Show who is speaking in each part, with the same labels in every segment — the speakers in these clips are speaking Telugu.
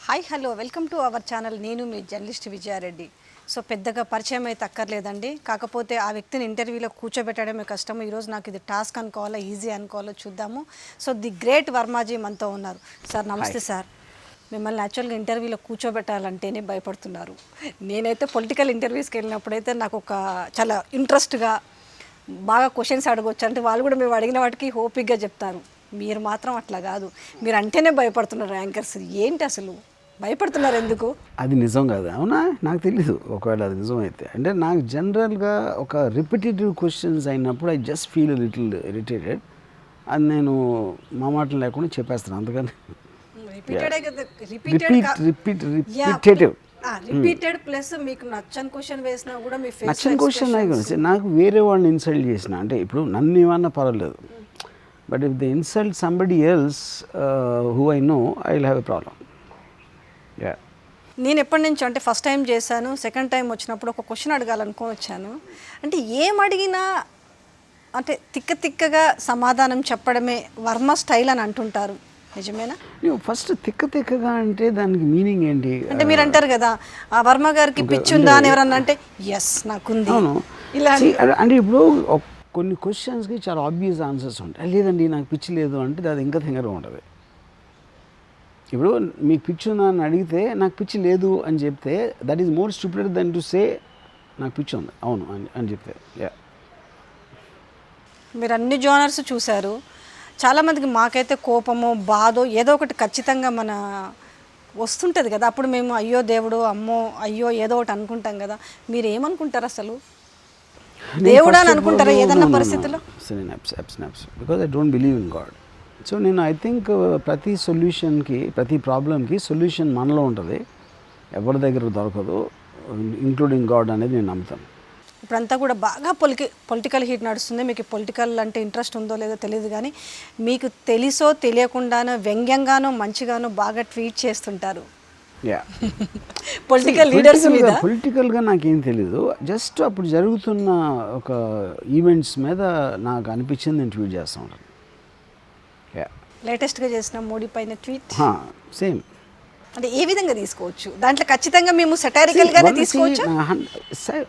Speaker 1: Hi hello welcome to our channel. నేను మీ జర్నలిస్ట్ విజయారెడ్డి. సో పెద్దగా పరిచయం అయితే అక్కర్లేదండి, కాకపోతే ఆ వ్యక్తిని ఇంటర్వ్యూలో కూర్చోబెట్టడమే కష్టము. ఈరోజు నాకు ఇది టాస్క్ అనుకోవాలో ఈజీ అనుకోవాలో చూద్దాము. సో ది గ్రేట్ వర్మాజీ మనతో ఉన్నారు. సార్ నమస్తే సార్. మిమ్మల్ని యాక్చువల్గా ఇంటర్వ్యూలో కూర్చోబెట్టాలంటేనే భయపడుతున్నారు. నేనైతే పొలిటికల్ ఇంటర్వ్యూస్కి వెళ్ళినప్పుడైతే నాకు ఒక చాలా ఇంట్రెస్ట్గా బాగా క్వశ్చన్స్ అడగవచ్చు, అంటే వాళ్ళు కూడా మేము అడిగిన వాటికి ఓపిక్గా చెప్తారు. మీరు మాత్రం అట్లా కాదు, మీరు అంటేనే భయపడుతున్నారు. యాంకర్స్ ఏంటి అసలు భయపడుతున్నారు ఎందుకు?
Speaker 2: అది నిజం కాదు. అవునా, నాకు తెలీదు. ఒకవేళ అది నిజం అయితే, అంటే నాకు జనరల్గా ఒక రిపిటేటివ్ క్వశ్చన్స్ అయినప్పుడు I just feel little irritated. అది నేను మా మాటలు లేకుండా చెప్పేస్తాను. అందుకని
Speaker 1: రిపీటెడ్ ప్లస్ మీకు నచ్చని క్వశ్చన్ వేసినా కూడా మీ ఫేస్
Speaker 2: నచ్చని క్వశ్చన్ నాకు వేరే వాళ్ళని ఇన్సల్ట్ చేసిన, అంటే ఇప్పుడు నన్ను ఏమన్నా పర్వాలేదు, but if they insult somebody else who I know I will have a problem.
Speaker 1: నేను ఎప్పటి నుంచి అంటే ఫస్ట్ టైం చేశాను, సెకండ్ టైం వచ్చినప్పుడు ఒక క్వశ్చన్ అడగాలనుకొని వచ్చాను. అంటే ఏం అడిగినా అంటే తిక్కగా సమాధానం చెప్పడమే వర్మ స్టైల్ అని అంటుంటారు, నిజమేనా?
Speaker 2: నువ్వు ఫస్ట్ తిక్కగా అంటే దానికి మీనింగ్ ఏంటి?
Speaker 1: అంటే మీరు అంటారు కదా ఆ వర్మ గారికి పిచ్చి ఉందా అని ఎవరన్నా అంటే ఎస్ నాకుంది ఇలా.
Speaker 2: అంటే ఇప్పుడు కొన్ని క్వశ్చన్స్కి చాలా ఆబ్వియస్ ఆన్సర్స్ ఉంటాయి. లేదండి నాకు పిచ్చి లేదు అంటే అది ఇంకా థింగర్గా ఉంటుంది. ఇప్పుడు మీకు పిచ్చి ఉందా అని అడిగితే నాకు పిచ్చి లేదు అని చెప్తే that is more stupid than to say నాకు పిచ్చి ఉంది అవును అని చెప్తే.
Speaker 1: మీరు అన్ని జోనర్స్ చూశారు. చాలామందికి మాకైతే కోపమో బాధో ఏదో ఒకటి ఖచ్చితంగా మన వస్తుంటుంది కదా, అప్పుడు మేము అయ్యో దేవుడు అమ్మో అయ్యో ఏదో ఒకటి అనుకుంటాం కదా. మీరు ఏమనుకుంటారు అసలు? దేవుడా అని అనుకుంటారా ఏదన్నా పరిస్థితుల్లో?
Speaker 2: Because I don't believe in God. So నేను ఐ థింక్ ప్రతి సొల్యూషన్కి, ప్రతి ప్రాబ్లంకి సొల్యూషన్ మనలో ఉంటుంది, ఎవరి దగ్గర దొరకదు, ఇంక్లూడింగ్ గాడ్ అనేది నేను నమ్ముతాను.
Speaker 1: ఇప్పుడంతా కూడా బాగా పొలిటికల్ హీట్ నడుస్తుంది. మీకు పొలిటికల్ అంటే ఇంట్రెస్ట్ ఉందో లేదో తెలియదు, కానీ మీకు తెలుసో తెలియకుండానో వ్యంగ్యంగానో మంచిగానో బాగా ట్వీట్ చేస్తుంటారు పొలిటికల్ లీడర్స్ మీద.
Speaker 2: పొలిటికల్గా నాకేం తెలీదు, జస్ట్ అప్పుడు జరుగుతున్న ఒక ఈవెంట్స్ మీద నాకు అనిపించింది నేను ట్వీట్ చేస్తూ ఉంటాను.
Speaker 1: లేటెస్ట్గా చేసిన మోడీ పైన ట్వీట్
Speaker 2: సేమ్.
Speaker 1: అంటే ఏ విధంగా తీసుకోవచ్చు? దాంట్లో ఖచ్చితంగా మేము సెటైరికల్గానే తీసుకోవచ్చు.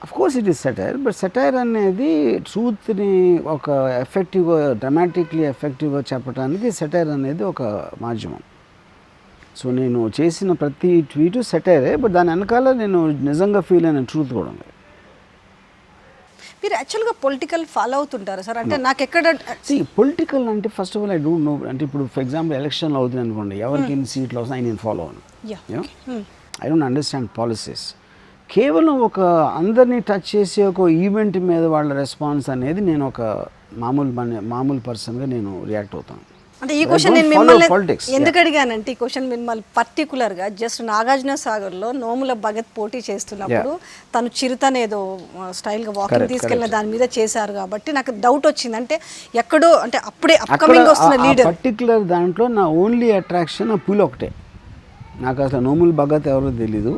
Speaker 2: Of course it is satire, but satire అనేది ట్రూత్ని ఒక ఎఫెక్టివ్గా, డ్రమాటిక్లీ ఎఫెక్టివ్గా చెప్పడానికి సెటైర్ అనేది ఒక మాధ్యమం. సో నేను చేసిన ప్రతి ట్వీటు సెటైరే, బట్ దాని వెనకాల నేను నిజంగా ఫీల్ అయిన ట్రూత్ కూడా ఉంది.
Speaker 1: మీరు యాక్చువల్గా పొలిటికల్ ఫాలో అవుతుంటారా సార్? అంటే నాకు ఎక్కడ
Speaker 2: పొలిటికల్ అంటే first of all I don't know. అంటే ఇప్పుడు ఫర్ ఎగ్జాంపుల్ ఎలక్షన్లో అవుతుంది అనుకోండి, ఎవరికి ఎన్ని సీట్లు వస్తాయి నేను ఫాలో అవ్వను. I don't understand policies. కేవలం ఒక అందరినీ టచ్ చేసే ఒక ఈవెంట్ మీద వాళ్ళ రెస్పాన్స్ అనేది నేను ఒక మామూలు పర్సన్గా నేను రియాక్ట్ అవుతాను.
Speaker 1: అంటే ఈ క్వశ్చన్ నేను మిమ్మల్ని ఎందుకు అడిగానంటే, ఈ క్వశ్చన్ మిమ్మల్ని పర్టికులర్గా జస్ట్ నాగార్జున సాగర్లో నోముల భగత్ పోటీ చేస్తున్నప్పుడు తను చిరుతనేదో స్టైల్గా వాకింగ్ తీసుకెళ్ళిన దాని మీద చేశారు కాబట్టి నాకు డౌట్ వచ్చింది. అంటే ఎక్కడో అంటే అప్పుడే అప్కమింగ్ వస్తున్న లీడర్
Speaker 2: పర్టికులర్ దాంట్లో నా ఓన్లీ అట్రాక్షన్ ఆ పులి ఒకటే. నాకు అసలు నోముల భగత్ ఎవరో తెలీదు,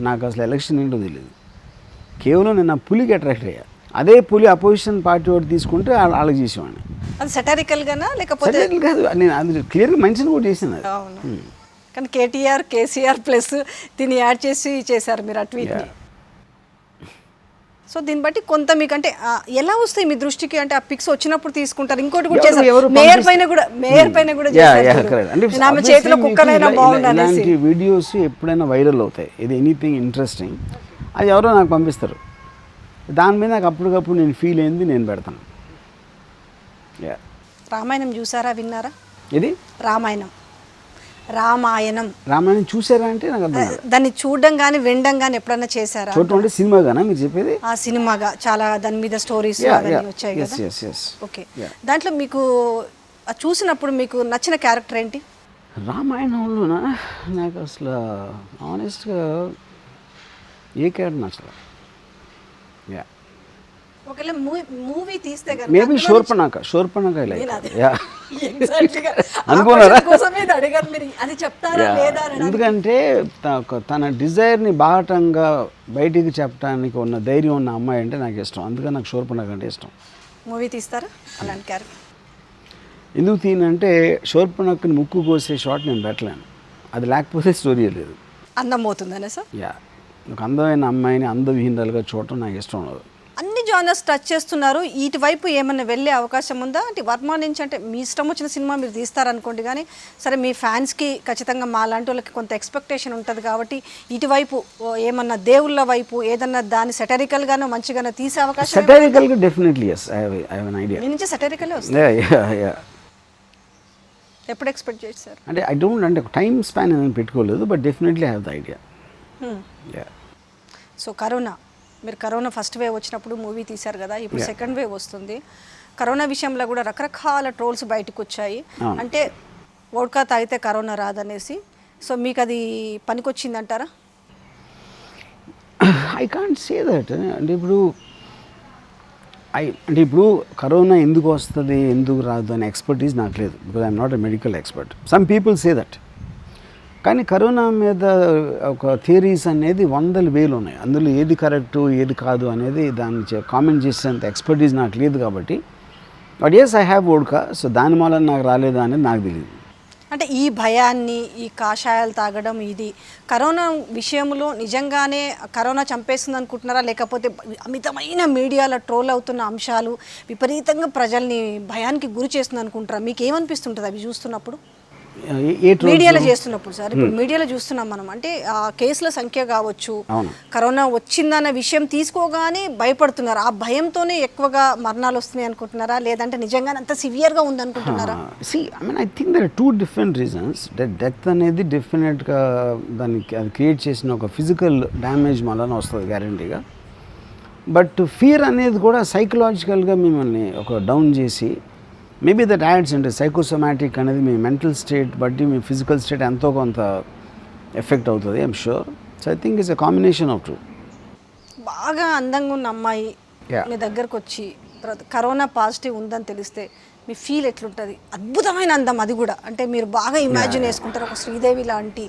Speaker 2: నాకు అసలు ఎలక్షన్ ఏంటో తెలీదు. కేవలం నేను ఆ పులికి అట్రాక్ట్ అయ్యా. అదే పులి అపోజిషన్ పార్టీ ఒకటి తీసుకుంటే వాళ్ళకి చేసేవాడిని.
Speaker 1: అది సెటారికల్గానా లేకపోతే
Speaker 2: కాదు, నేను అది క్లియర్గా మెన్షన్ కూడా చేసింది.
Speaker 1: కానీ కేటీఆర్ కేసీఆర్ ప్లస్ దీన్ని యాడ్ చేసి చేశారు మీరు ఆ ట్వీట్ని. సో దీన్ని బట్టి కొంత మీకు అంటే ఎలా వస్తాయి మీ దృష్టికి? అంటే ఆ పిక్స్ వచ్చినప్పుడు తీసుకుంటారు. ఇంకోటి కూడా చేశారు, మేయర్ పైన కూడా చేశారు. ఆమె చేతిలో కుక్కలైనా బాగుండాలి.
Speaker 2: ఇలాంటి వీడియోస్ ఎప్పుడైనా వైరల్ అవుతాయి, ఇది ఎనీథింగ్ ఇంట్రెస్టింగ్, అది ఎవరో నాకు పంపిస్తారు. దాని మీద నాకు అప్పటికప్పుడు నేను ఫీల్ అయింది నేను పెడతాను.
Speaker 1: రామాయణం చూసారా, విన్నారా?
Speaker 2: ఇది
Speaker 1: రామాయణం
Speaker 2: చూసారా అంటే నాకు అర్థం కాదు.
Speaker 1: దాన్ని చూడడం కానీ వినడం కానీ ఎప్పుడన్నా చేశారా?
Speaker 2: చూడటం అంటే సినిమాగానా మీరు చెప్పేది?
Speaker 1: ఆ సినిమాగా చాలా దాని మీద స్టోరీస్ వచ్చాయి కదా. ఓకే, దాంట్లో మీకు చూసినప్పుడు మీకు నచ్చిన క్యారెక్టర్ ఏంటి?
Speaker 2: రామాయణంలోనా నాకు అసలు ఆనెస్ట్గా ఏ క్యారెక్టర్ నచ్చలేదు.
Speaker 1: ఒకవేళ మూవీ తీస్తే
Speaker 2: మేబీ శూర్పణఖ అనుకున్నారా? ఎందుకంటే తన డిజైర్ని బాహటంగా బయటికి చెప్పడానికి ఉన్న ధైర్యం ఉన్న అమ్మాయి అంటే నాకు ఇష్టం, అందుకని నాకు శూర్పణఖ అంటే ఇష్టం.
Speaker 1: మూవీ తీస్తారా అలాంటి క్యారెక్టర్?
Speaker 2: ఎందుకు తీనంటే శూర్పణఖని ముక్కు కోసే షాట్ నేను పెట్టలేను, అది లేకపోతే స్టోరీ లేదు.
Speaker 1: అందం పోతుందనే సార్.
Speaker 2: యా, ఒక అందమైన అమ్మాయిని అందవిహీనలుగా చూడటం నాకు ఇష్టం ఉండదు.
Speaker 1: అన్ని జానర్స్ టచ్ చేస్తున్నారు, ఇటువైపు ఏమన్నా వెళ్ళే అవకాశం ఉందా? అంటే వర్మ నుంచి అంటే మీ ఇష్టం వచ్చిన సినిమా మీరు తీస్తారనుకోండి, కానీ సరే మీ ఫ్యాన్స్కి ఖచ్చితంగా మా లాంటి వాళ్ళకి కొంత ఎక్స్పెక్టేషన్ ఉంటుంది కాబట్టి ఇటువైపు ఏమన్నా దేవుళ్ళ వైపు ఏదన్నా దాన్ని సెటరికల్గానో మంచిగానో తీసే అవకాశం?
Speaker 2: సెటరికల్గా definitely yes, I have an idea.
Speaker 1: మీ నుంచి సెటరికలే వస్తుంది. ఎప్పుడు ఎక్స్పెక్ట్ చేస్తారు?
Speaker 2: అంటే ఐ డోంట్, అంటే టైం స్పాన్ నేను పెట్టుకోలేదు, but definitely have the idea.
Speaker 1: So మీరు కరోనా ఫస్ట్ వేవ్ వచ్చినప్పుడు మూవీ తీశారు కదా, ఇప్పుడు సెకండ్ వేవ్ వస్తుంది. కరోనా విషయంలో కూడా రకరకాల ట్రోల్స్ బయటకు వచ్చాయి. అంటే వోడ్కా తాగితే కరోనా రాదనేసి. సో మీకు అది పనికొచ్చింది అంటారా?
Speaker 2: I can't say that. అంటే ఇప్పుడు కరోనా ఎందుకు వస్తుంది ఎందుకు రాదు అనే ఎక్స్పర్టీస్ నాకు లేదు, because I'm not a medical expert. Some people say that. కానీ కరోనా మీద ఒక థియరీస్ అనేది 100,000 ఉన్నాయి. అందులో ఏది కరెక్టు ఏది కాదు అనేది దాన్ని కామెంట్ చేసేంత ఎక్స్పర్టీస్ నాకు లేదు కాబట్టి. But yes, I have vodka. So దాని వల్ల నాకు రాలేదా అనేది నాకు తెలియదు.
Speaker 1: అంటే ఈ భయాన్ని, ఈ కాషాయాలు తాగడం, ఇది కరోనా విషయంలో నిజంగానే కరోనా చంపేస్తుంది అనుకుంటున్నారా, లేకపోతే అమితమైన మీడియాలో ట్రోల్ అవుతున్న అంశాలు విపరీతంగా ప్రజల్ని భయానికి గురి చేస్తుంది అనుకుంటారా? మీకు ఏమనిపిస్తుంటుంది అవి చూస్తున్నప్పుడు? మీడియాలో చేస్తున్నప్పుడు సార్, ఇప్పుడు మీడియాలో చూస్తున్నాం మనం, అంటే ఆ కేసుల సంఖ్య కావచ్చు, కరోనా వచ్చిందన్న విషయం తీసుకోగానే భయపడుతున్నారు. ఆ భయంతోనే ఎక్కువగా మరణాలు వస్తున్నాయి అనుకుంటున్నారా, లేదంటే నిజంగానే అంత సివియర్గా ఉంది అనుకుంటున్నారా?
Speaker 2: I think there are 2 different reasons. Death అనేది డెఫినెట్గా దానికి అది క్రియేట్ చేసిన ఒక ఫిజికల్ డ్యామేజ్ వలన వస్తుంది గ్యారంటీగా. బట్ ఫియర్ అనేది కూడా సైకలాజికల్గా మిమ్మల్ని ఒక డౌన్ చేసి, మేబీ దట్ యాడ్స్, అంటే సైకోసోమాటిక్ అనేది మీ మెంటల్ స్టేట్ బట్టి మీ ఫిజికల్ స్టేట్ ఎంతో కొంత ఎఫెక్ట్ అవుతుంది, I'm sure. So I think it's a combination of 2.
Speaker 1: బాగా అందంగా ఉన్న అమ్మాయి మీ దగ్గరకు వచ్చి తర్వాత కరోనా పాజిటివ్ ఉందని తెలిస్తే మీ ఫీల్ ఎట్లుంటుంది? అద్భుతమైన అందం, అది కూడా అంటే మీరు బాగా ఇమాజిన్ చేసుకుంటారు. ఒక శ్రీదేవి లాంటి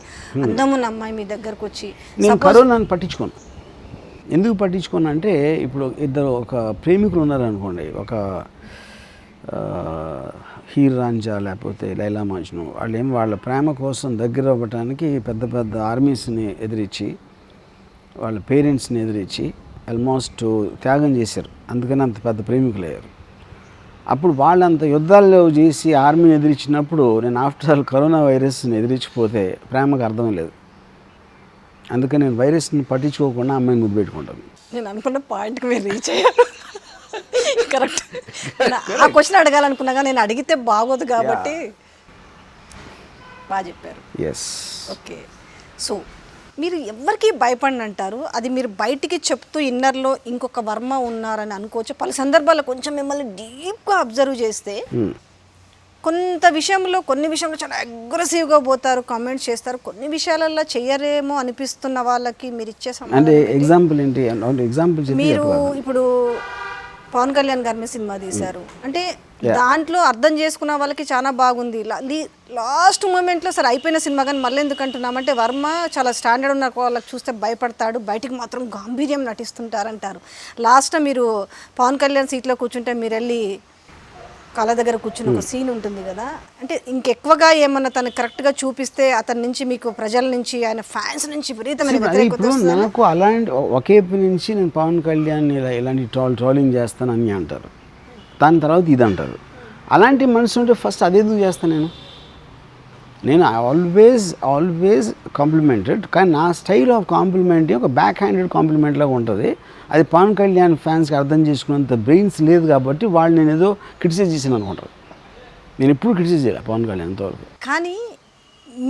Speaker 1: అందం ఉన్న అమ్మాయి మీ దగ్గరకు వచ్చి.
Speaker 2: నేను కరోనాను పట్టించుకోను. ఎందుకు పట్టించుకోను అంటే, ఇప్పుడు ఒక ప్రేమికులు ఉన్నారనుకోండి, ఒక హీర్ రాంజా లేకపోతే లైలా మజ్ను, వాళ్ళు వాళ్ళ ప్రేమ కోసం దగ్గర అవ్వటానికి పెద్ద పెద్ద ఆర్మీస్ని ఎదిరించి, వాళ్ళ పేరెంట్స్ని ఎదిరించి ఆల్మోస్ట్ త్యాగం చేశారు. అందుకని అంత పెద్ద ప్రేమికులు అయ్యారు. అప్పుడు వాళ్ళంత యుద్ధాల్లో చేసి ఆర్మీని ఎదిరించినప్పుడు నేను ఆఫ్టర్ ఆల్ కరోనా వైరస్ని ఎదిరించిపోతే ప్రేమకు అర్థం లేదు. అందుకని నేను వైరస్ని పట్టించుకోకుండా అమ్మాయిని ముద్దు పెట్టుకుంటాను.
Speaker 1: నేను అనుకున్న పాయింట్కి మీరు రీచ్ అయ్యారు. కరెక్ట్. ఆ క్వశ్చన్ అడగాలనుకున్నాగా, నేను అడిగితే బాగోదు కాబట్టి బాగా చెప్పారు.
Speaker 2: ఎస్.
Speaker 1: ఓకే. సో మీరు ఎవరికి భయపడిన అంటారు, అది మీరు బయటికి చెప్తూ ఇన్నర్లో ఇంకొక వర్మ ఉన్నారని అనుకోవచ్చు. పలు సందర్భాల్లో కొంచెం మిమ్మల్ని డీప్గా అబ్జర్వ్ చేస్తే కొన్ని విషయంలో చాలా అగ్రెసివ్గా పోతారు, కామెంట్స్ చేస్తారు. కొన్ని విషయాలలో చెయ్యరేమో అనిపిస్తున్న వాళ్ళకి మీరు ఇచ్చే
Speaker 2: అంటే ఎగ్జాంపుల్ ఏంటి? ఎగ్జాంపుల్
Speaker 1: మీరు ఇప్పుడు పవన్ కళ్యాణ్ గారిని సినిమా తీశారు అంటే దాంట్లో అర్థం చేసుకున్న వాళ్ళకి చాలా బాగుంది. లాస్ట్ మూమెంట్లో సరే అయిపోయిన సినిమా, కానీ మళ్ళీ ఎందుకు అంటున్నామంటే వర్మ చాలా స్టాండర్డ్ ఉన్న వాళ్ళకి చూస్తే భయపడతాడు, బయటికి మాత్రం గాంభీర్యం నటిస్తుంటారంటారు. లాస్ట్ మీరు పవన్ కళ్యాణ్ సీట్లో కూర్చుంటే మీరు వెళ్ళి కళ దగ్గర కూర్చుని ఒక సీన్ ఉంటుంది కదా, అంటే ఇంకెక్కువగా ఏమన్నా తను కరెక్ట్గా చూపిస్తే అతని నుంచి మీకు ప్రజల నుంచి ఆయన ఫ్యాన్స్ నుంచి విపరీతమైన వ్యతిరేకత.
Speaker 2: నాకు అలాంటి ఒకేపు నుంచి నేను పవన్ కళ్యాణ్ ఇలాంటి ట్రోలింగ్ చేస్తానని అంటారు, దాని తర్వాత ఇది అంటారు. అలాంటి మనసు ఉంటే ఫస్ట్ అదేందుకు చేస్తాను నేను ఆల్వేస్ కాంప్లిమెంటెడ్. కానీ నా స్టైల్ ఆఫ్ కాంప్లిమెంట్ ఒక బ్యాక్ హ్యాండెడ్ కాంప్లిమెంట్ లాగా ఉంటుంది. అది పవన్ కళ్యాణ్ ఫ్యాన్స్కి అర్థం చేసుకున్నంత బ్రెయిన్స్ లేదు కాబట్టి వాళ్ళు నేను ఏదో క్రిటిసైజ్ చేసాను అనుకుంటారు. నేను ఎప్పుడు క్రిటిసైజ్ చేయాలి పవన్ కళ్యాణ్ అంతవరకు.
Speaker 1: కానీ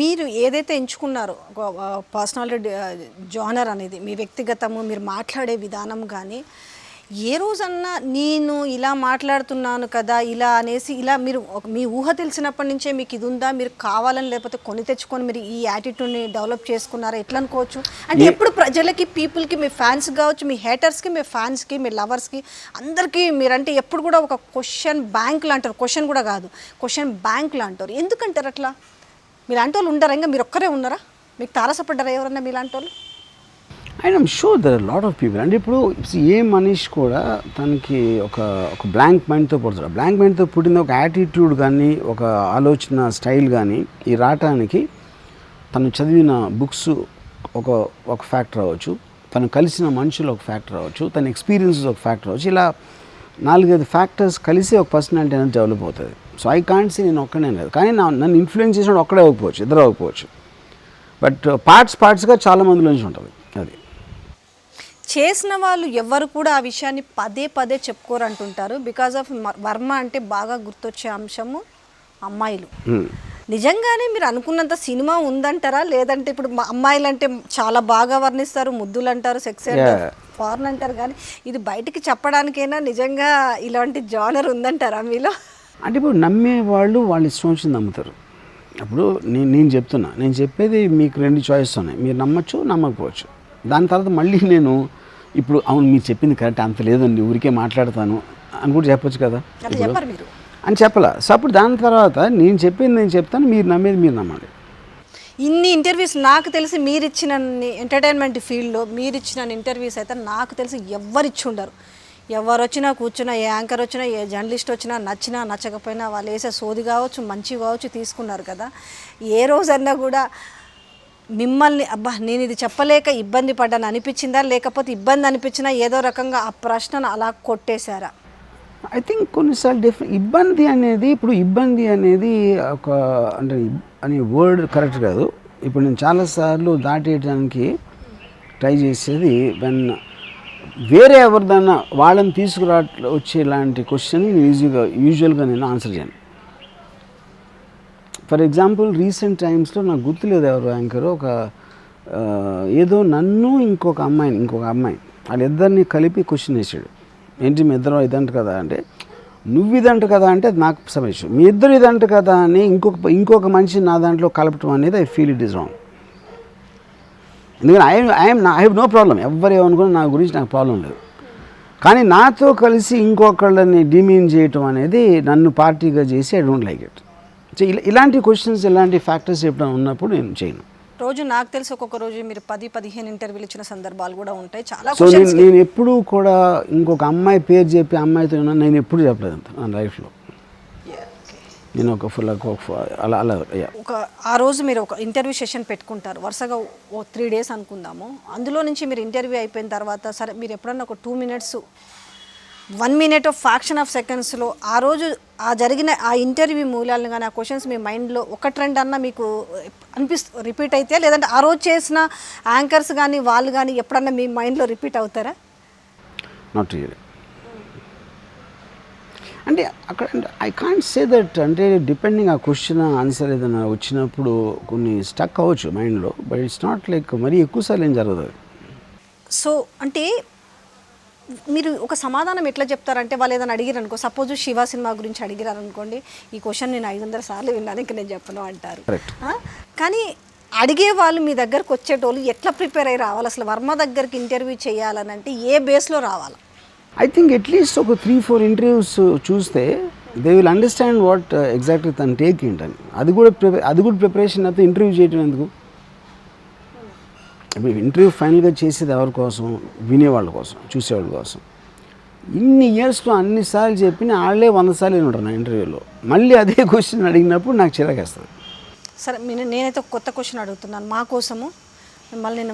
Speaker 1: మీరు ఏదైతే ఎంచుకున్నారో పర్సనాలిటీ జానర్ అనేది మీ వ్యక్తిగతము, మీరు మాట్లాడే విధానం, కానీ ఏ రోజన్నా నేను ఇలా మాట్లాడుతున్నాను కదా ఇలా అనేసి ఇలా మీరు మీ ఊహ తెలిసినప్పటి నుంచే మీకు ఇది ఉందా, మీరు కావాలని లేకపోతే కొని తెచ్చుకొని మీరు ఈ యాటిట్యూడ్ని డెవలప్ చేసుకున్నారా, ఎట్లా అనుకోవచ్చు? అంటే ఎప్పుడు ప్రజలకి, పీపుల్కి, మీ ఫ్యాన్స్ కావచ్చు, మీ హేటర్స్కి, మీ ఫ్యాన్స్కి, మీ లవర్స్కి, అందరికీ మీరంటే ఎప్పుడు కూడా ఒక క్వశ్చన్ బ్యాంక్ లాంటారు. క్వశ్చన్ కూడా కాదు, క్వశ్చన్ బ్యాంక్ లాంటారు. ఎందుకంటారు అట్లా? మీలాంటి వాళ్ళు ఉండరా? ఇంకా మీరు ఒక్కరే ఉన్నారా? మీకు తారసపడ్డారా ఎవరన్నా మీలాంటి వాళ్ళు?
Speaker 2: I'm sure there are lot of people. అంటే ఇప్పుడు ఏ మనిషి కూడా తనకి ఒక బ్లాంక్ మైండ్తో పుడతాడు. బ్లాంక్ మైండ్తో పుట్టిన ఒక యాటిట్యూడ్ కానీ ఒక ఆలోచన స్టైల్ కానీ ఈ రావటానికి తను చదివిన బుక్స్ ఒక ఒక ఫ్యాక్టర్ అవ్వచ్చు, తను కలిసిన మనుషులు ఒక ఫ్యాక్టర్ అవ్వచ్చు, తన ఎక్స్పీరియన్సెస్ ఒక ఫ్యాక్టర్ అవ్వచ్చు. ఇలా 4-5 ఫ్యాక్టర్స్ కలిసి ఒక పర్సనాలిటీ అనేది డెవలప్ అవుతుంది. సో ఐ కాంట్ సీ నేను ఒక్కనే లేదు, కానీ నన్ను ఇన్ఫ్లుయెన్స్ చేసినప్పుడు ఒక్కడే అవ్వకపోవచ్చు, ఇద్దరు అవ్వకపోవచ్చు. బట్ పార్ట్స్గా చాలా మందిలోంచి ఉంటుంది. అది
Speaker 1: చేసిన వాళ్ళు ఎవ్వరు కూడా ఆ విషయాన్ని పదే పదే చెప్పుకోరు అంటుంటారు. బికాజ్ ఆఫ్ వర్మ అంటే బాగా గుర్తొచ్చే అంశము అమ్మాయిలు. నిజంగానే మీరు అనుకున్నంత సినిమా ఉందంటారా, లేదంటే ఇప్పుడు అమ్మాయిలు అంటే చాలా బాగా వర్ణిస్తారు, ముద్దులు అంటారు, సెక్స్ అంటారు, ఫార్న్ అంటారు, కానీ ఇది బయటికి చెప్పడానికైనా నిజంగా ఇలాంటి జానర్ ఉందంటారా మీలో?
Speaker 2: అంటే ఇప్పుడు నమ్మే వాళ్ళు ఇష్టం వచ్చింది నమ్ముతారు. అప్పుడు నేను చెప్తున్నా, నేను చెప్పేది మీకు 2 చాయిస్ ఉన్నాయి, మీరు నమ్మచ్చు, నమ్మకపోవచ్చు. దాని తర్వాత మళ్ళీ నేను ఇప్పుడు అవును మీరు చెప్పింది కరెక్ట్, అంత లేదండి ఊరికే మాట్లాడతాను అని కూడా చెప్పొచ్చు కదా,
Speaker 1: మీరు
Speaker 2: అని చెప్పాల. సో అప్పుడు దాని తర్వాత నేను చెప్పింది నేను చెప్తాను, మీరు నమ్మేది మీరు నమ్మండి.
Speaker 1: ఇన్ని ఇంటర్వ్యూస్ నాకు తెలిసి మీరు ఇచ్చిన ఎంటర్టైన్మెంట్ ఫీల్డ్లో మీరు ఇచ్చిన ఇంటర్వ్యూస్ అయితే నాకు తెలిసి ఎవ్వరు ఇచ్చి ఉండరు. ఎవరు వచ్చినా కూర్చున్నా, ఏ యాంకర్ వచ్చినా, ఏ జర్నలిస్ట్ వచ్చినా, నచ్చినా నచ్చకపోయినా వాళ్ళు వేసే సోది కావచ్చు, మంచి కావచ్చు తీసుకున్నారు కదా. ఏ రోజన్నా కూడా మిమ్మల్ని అబ్బా నేను ఇది చెప్పలేక ఇబ్బంది పడ్డాను అనిపించిందా, లేకపోతే ఇబ్బంది అనిపించినా ఏదో రకంగా ఆ ప్రశ్నను అలా కొట్టేశారా?
Speaker 2: ఐ థింక్ కొన్నిసార్లు ఇబ్బంది అనేది ఒక అంటే అనే వర్డ్ కరెక్ట్ కాదు. ఇప్పుడు నేను చాలాసార్లు దాటేయడానికి ట్రై చేసేది వేరే ఎవరిదన్నా వాళ్ళని వచ్చేలాంటి క్వశ్చన్ యూజువల్గా నేను ఆన్సర్ చేయను. ఫర్ ఎగ్జాంపుల్ రీసెంట్ టైమ్స్లో నాకు గుర్తులేదు ఎవరు యాంకర్ ఏదో నన్ను ఇంకొక అమ్మాయి వాళ్ళిద్దరిని కలిపి క్వశ్చన్ వేసాడు. ఏంటి మీ ఇద్దరు ఇదంట కదా అంటే, నువ్వు ఇదంట కదా అంటే అది నాకు సమస్య, మీ ఇద్దరు ఇదంట కదా అని ఇంకొక మనిషి నా దాంట్లో కలపటం అనేది I feel it is wrong. ఎందుకంటే ఐ హ్యావ్ నో ప్రాబ్లం, ఎవరు ఏమనుకున్నా నా గురించి నాకు ప్రాబ్లం లేదు. కానీ నాతో కలిసి ఇంకొకళ్ళని డిమీన్ చేయటం అనేది నన్ను పార్టీగా చేసి I don't like it. So ఇలాంటి క్వశ్చన్స్, ఇలాంటి ఫ్యాక్టర్స్ ఎప్పుడైనా ఉన్నప్పుడు నేను చేయను.
Speaker 1: రోజు నాకు తెలిసి ఒక్కొక్క రోజు మీరు 10-15 ఇంటర్వ్యూలు ఇచ్చిన సందర్భాలు కూడా ఉంటాయి. చాలా
Speaker 2: సో నేను ఎప్పుడూ కూడా ఇంకొక అమ్మాయి పేరు చెప్పి అమ్మాయితో నేను ఎప్పుడు చెప్పలేదు అంత నా లైఫ్లో. నేను అలా
Speaker 1: ఆ రోజు మీరు ఒక ఇంటర్వ్యూ సెషన్ పెట్టుకుంటారు వరుసగా 3 days అనుకుందాము. అందులో నుంచి మీరు ఇంటర్వ్యూ అయిపోయిన తర్వాత సరే మీరు ఎప్పుడన్నా ఒక 2 minutes 1 minute of faction of సెకండ్స్లో ఆ రోజు ఆ జరిగిన ఆ ఇంటర్వ్యూ మూలాలను కానీ ఆ క్వశ్చన్స్ మీ మైండ్లో ఒక ట్రెండ్ అన్నా మీకు రిపీట్ అయితే, లేదంటే ఆ రోజు చేసిన యాంకర్స్ కానీ వాళ్ళు కానీ ఎప్పుడన్నా మీ మైండ్లో రిపీట్ అవుతారా?
Speaker 2: Not really. అంటే అక్కడ ఐ కాంట్ సే దట్, అంటే డిపెండింగ్ ఆ క్వశ్చన్ ఆన్సర్ ఏదైనా వచ్చినప్పుడు కొన్ని స్టక్ అవ్వచ్చు మైండ్లో, బట్ ఇట్స్ నాట్ లైక్ మరీ ఎక్కువసార్లు ఏం జరగదు.
Speaker 1: సో అంటే మీరు ఒక సమాధానం ఎట్లా చెప్తారంటే, వాళ్ళు ఏదైనా అడిగారు అనుకో, సపోజ్ శివ సినిమా గురించి అడిగారు అనుకోండి, ఈ క్వశ్చన్ నేను 500 సార్లు విన్నాను ఇంకా నేను చెప్పను అంటారు. కానీ అడిగే వాళ్ళు మీ దగ్గరకు వచ్చేటోళ్ళు ఎట్లా ప్రిపేర్ అయ్యి రావాలి? అసలు వర్మ దగ్గరికి ఇంటర్వ్యూ చేయాలని అంటే ఏ బేస్లో రావాలి?
Speaker 2: ఐ థింక్ అట్లీస్ట్ ఒక 3-4 ఇంటర్వ్యూస్ చూస్తే they will understand what exactly తన టేక్ ఏంటని. అది కూడా ప్రిపరేషన్ అయితే ఇంటర్వ్యూ చేయడం ఎందుకు? ఇప్పుడు ఇంటర్వ్యూ ఫైనల్గా చేసేది ఎవరి కోసం? వినేవాళ్ళ కోసం, చూసేవాళ్ళ కోసం. ఇన్ని ఇయర్స్లో అన్నిసార్లు చెప్పిన వాళ్ళే 100 సార్లు ఉంటారు నా ఇంటర్వ్యూలో. మళ్ళీ అదే క్వశ్చన్ అడిగినప్పుడు నాకు చిరాకేస్తుంది.
Speaker 1: సరే నేనైతే కొత్త క్వశ్చన్ అడుగుతున్నాను మా కోసము. మళ్ళీ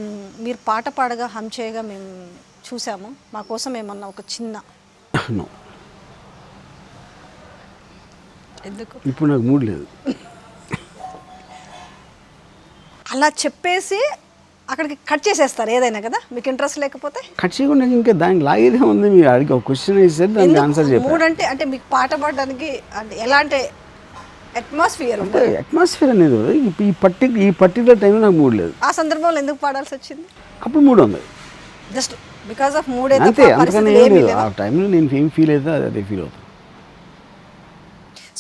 Speaker 1: మీరు పాట పాడగా హమ్ చేయగా మేము చూసాము, మా కోసం ఏమన్నా ఒక చిన్న ఎందుకు
Speaker 2: ఇప్పుడు నాకు మూడ్ లేదు
Speaker 1: అలా చెప్పేసి అక్కడికి కట్ చేసేస్తారు ఏదైనా కదా, మీకు ఇంట్రెస్ట్ లేకపోతే
Speaker 2: కట్ చేయకుండా ఇంకా దానికి లాగేదే ఉంది. మీరు అడిగి ఒక క్వశ్చన్ వేసేది దానికి ఆన్సర్ చెప్పారు.
Speaker 1: మూడ్ అంటే మీకు పాట పాడడానికి అంటే ఎలాంటి అట్మాస్ఫియర్
Speaker 2: ఉంటుంది? అట్మాస్ఫియర్ అనేది ఈ పర్టికులర్ టైంలో నాకు మూడ్ లేదు.
Speaker 1: ఆ సందర్భంలో ఎందుకు పాడాల్సి వచ్చింది?
Speaker 2: అప్పుడు మూడ్ ఉంది,
Speaker 1: జస్ట్ బికాస్ ఆఫ్ మూడ్.
Speaker 2: అంతే, అందుకని ఏం లేదు. ఆ టైంలో నేను ఏం ఫీల్ అయితే అదే ఫీల్ అవుతుంది.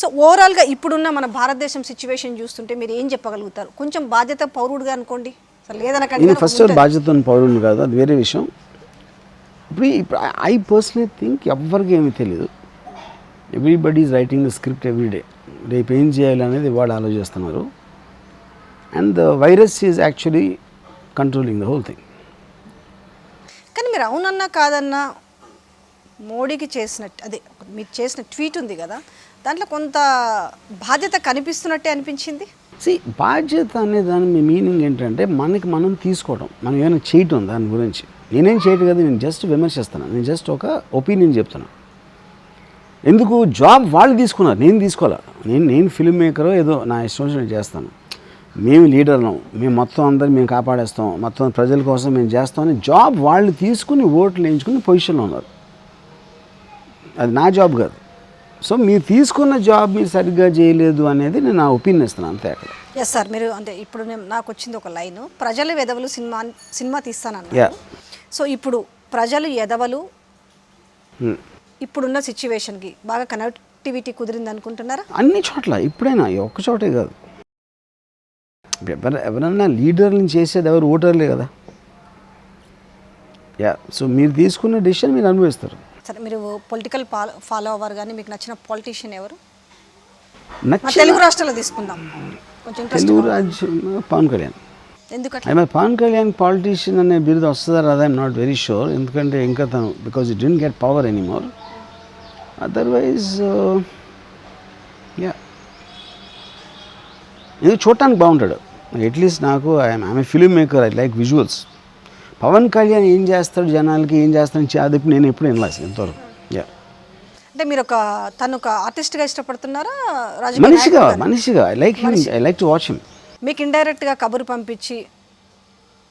Speaker 1: సో ఓవరాల్గా ఇప్పుడున్న మన భారతదేశం సిచ్యువేషన్ చూస్తుంటే మీరు ఏం చెప్పగలుగుతారు? కొంచెం బాధ్యత పౌరుడుగా అనుకోండి.
Speaker 2: నేను ఫస్ట్ బాధ్యత పౌరుడు కాదు, అది వేరే విషయం. ఇప్పుడు ఐ పర్సనలీ థింక్ ఎవరికి ఏమీ తెలియదు. Everybody is writing the script everyday. రేపు ఏం చేయాలనేది వాళ్ళు ఆలోచిస్తున్నారు. And the virus is actually controlling the whole thing.
Speaker 1: కానీ మీరు అవునన్నా కాదన్నా మోడీకి చేసినట్టు అదే మీరు చేసిన ట్వీట్ ఉంది కదా, దాంట్లో కొంత బాధ్యత కనిపిస్తున్నట్టే అనిపించింది.
Speaker 2: బాధ్యత అనే దాని మీనింగ్ ఏంటంటే మనకి మనం తీసుకోవడం, మనం ఏమైనా చేయటం దాని గురించి. నేనేం చేయటం కదా, నేను జస్ట్ విమర్శిస్తాను, నేను జస్ట్ ఒక ఒపీనియన్ చెప్తాను. ఎందుకు జాబ్ వాళ్ళు తీసుకున్నారు, నేను తీసుకోవాలి. నేను ఫిల్మ్ మేకరో ఏదో నా ఇష్టం వచ్చినట్టు చేస్తాను. మేము లీడర్లం, మేము మొత్తం అందరిని మేము కాపాడేస్తాం, మొత్తం ప్రజల కోసం మేము చేస్తామని జాబ్ వాళ్ళు తీసుకుని ఓట్లు వేయించుకుని పొజిషన్లో ఉన్నారు. అది నా జాబ్ కాదు. సో మీరు తీసుకున్న జాబ్ మీరు సరిగ్గా చేయలేదు అనేది నేను నా ఒపీనియన్ ఇస్తున్నాను అంతే. అక్కడ
Speaker 1: ఎస్ సార్, మీరు అంటే ఇప్పుడు నాకు వచ్చింది ఒక లైను, ప్రజలు ఎదవలు సినిమా తీస్తానన్నారు. సో ఇప్పుడు ప్రజలు ఎదవలు ఇప్పుడున్న సిచ్యువేషన్కి బాగా కనెక్టివిటీ కుదిరింది అనుకుంటున్నారా?
Speaker 2: అన్ని చోట్ల, ఇప్పుడైనా ఒక్క చోటే కాదు. ఎవరన్నా లీడర్ని చేసేది ఎవరు, ఓటర్లే కదా. సో మీరు తీసుకున్న డెసిషన్ మీరు అనుభవిస్తారు.
Speaker 1: సరే, మీరు పొలిటికల్ ఫాలో అవ్వరు, కానీ మీకు నచ్చిన పొలిటీషియన్ ఎవరు?
Speaker 2: తెలుగు
Speaker 1: రాష్ట్రాల్లో తీసుకుందాం, కొంచెం
Speaker 2: తెలుగు రాజ్యం పవన్ కళ్యాణ్.
Speaker 1: ఎందుకంటే
Speaker 2: పవన్ కళ్యాణ్ పాలిటీషియన్ అనే బిరుదు వస్తుందా రాదా, ఐఎమ్ నాట్ వెరీ షూర్. ఎందుకంటే ఇంకా తను because it didn't get power anymore. Otherwise ఇది చూడటానికి బాగుంటాడు. అట్లీస్ట్ నాకు I'm a filmmaker, I like visuals. Pawan Kalyan ఏం చేస్తాడు జనాలకి, ఏం చేస్తాడు అది నేను ఎప్పుడు వినలేదు ఎంతవరకు.
Speaker 1: అంటే మీరు తను ఒక ఆర్టిస్ట్గా ఇష్టపడుతున్నారా,
Speaker 2: మనిషిగా? I like to watch him.
Speaker 1: మీకు ఇండైరెక్ట్గా కబురు పంపించి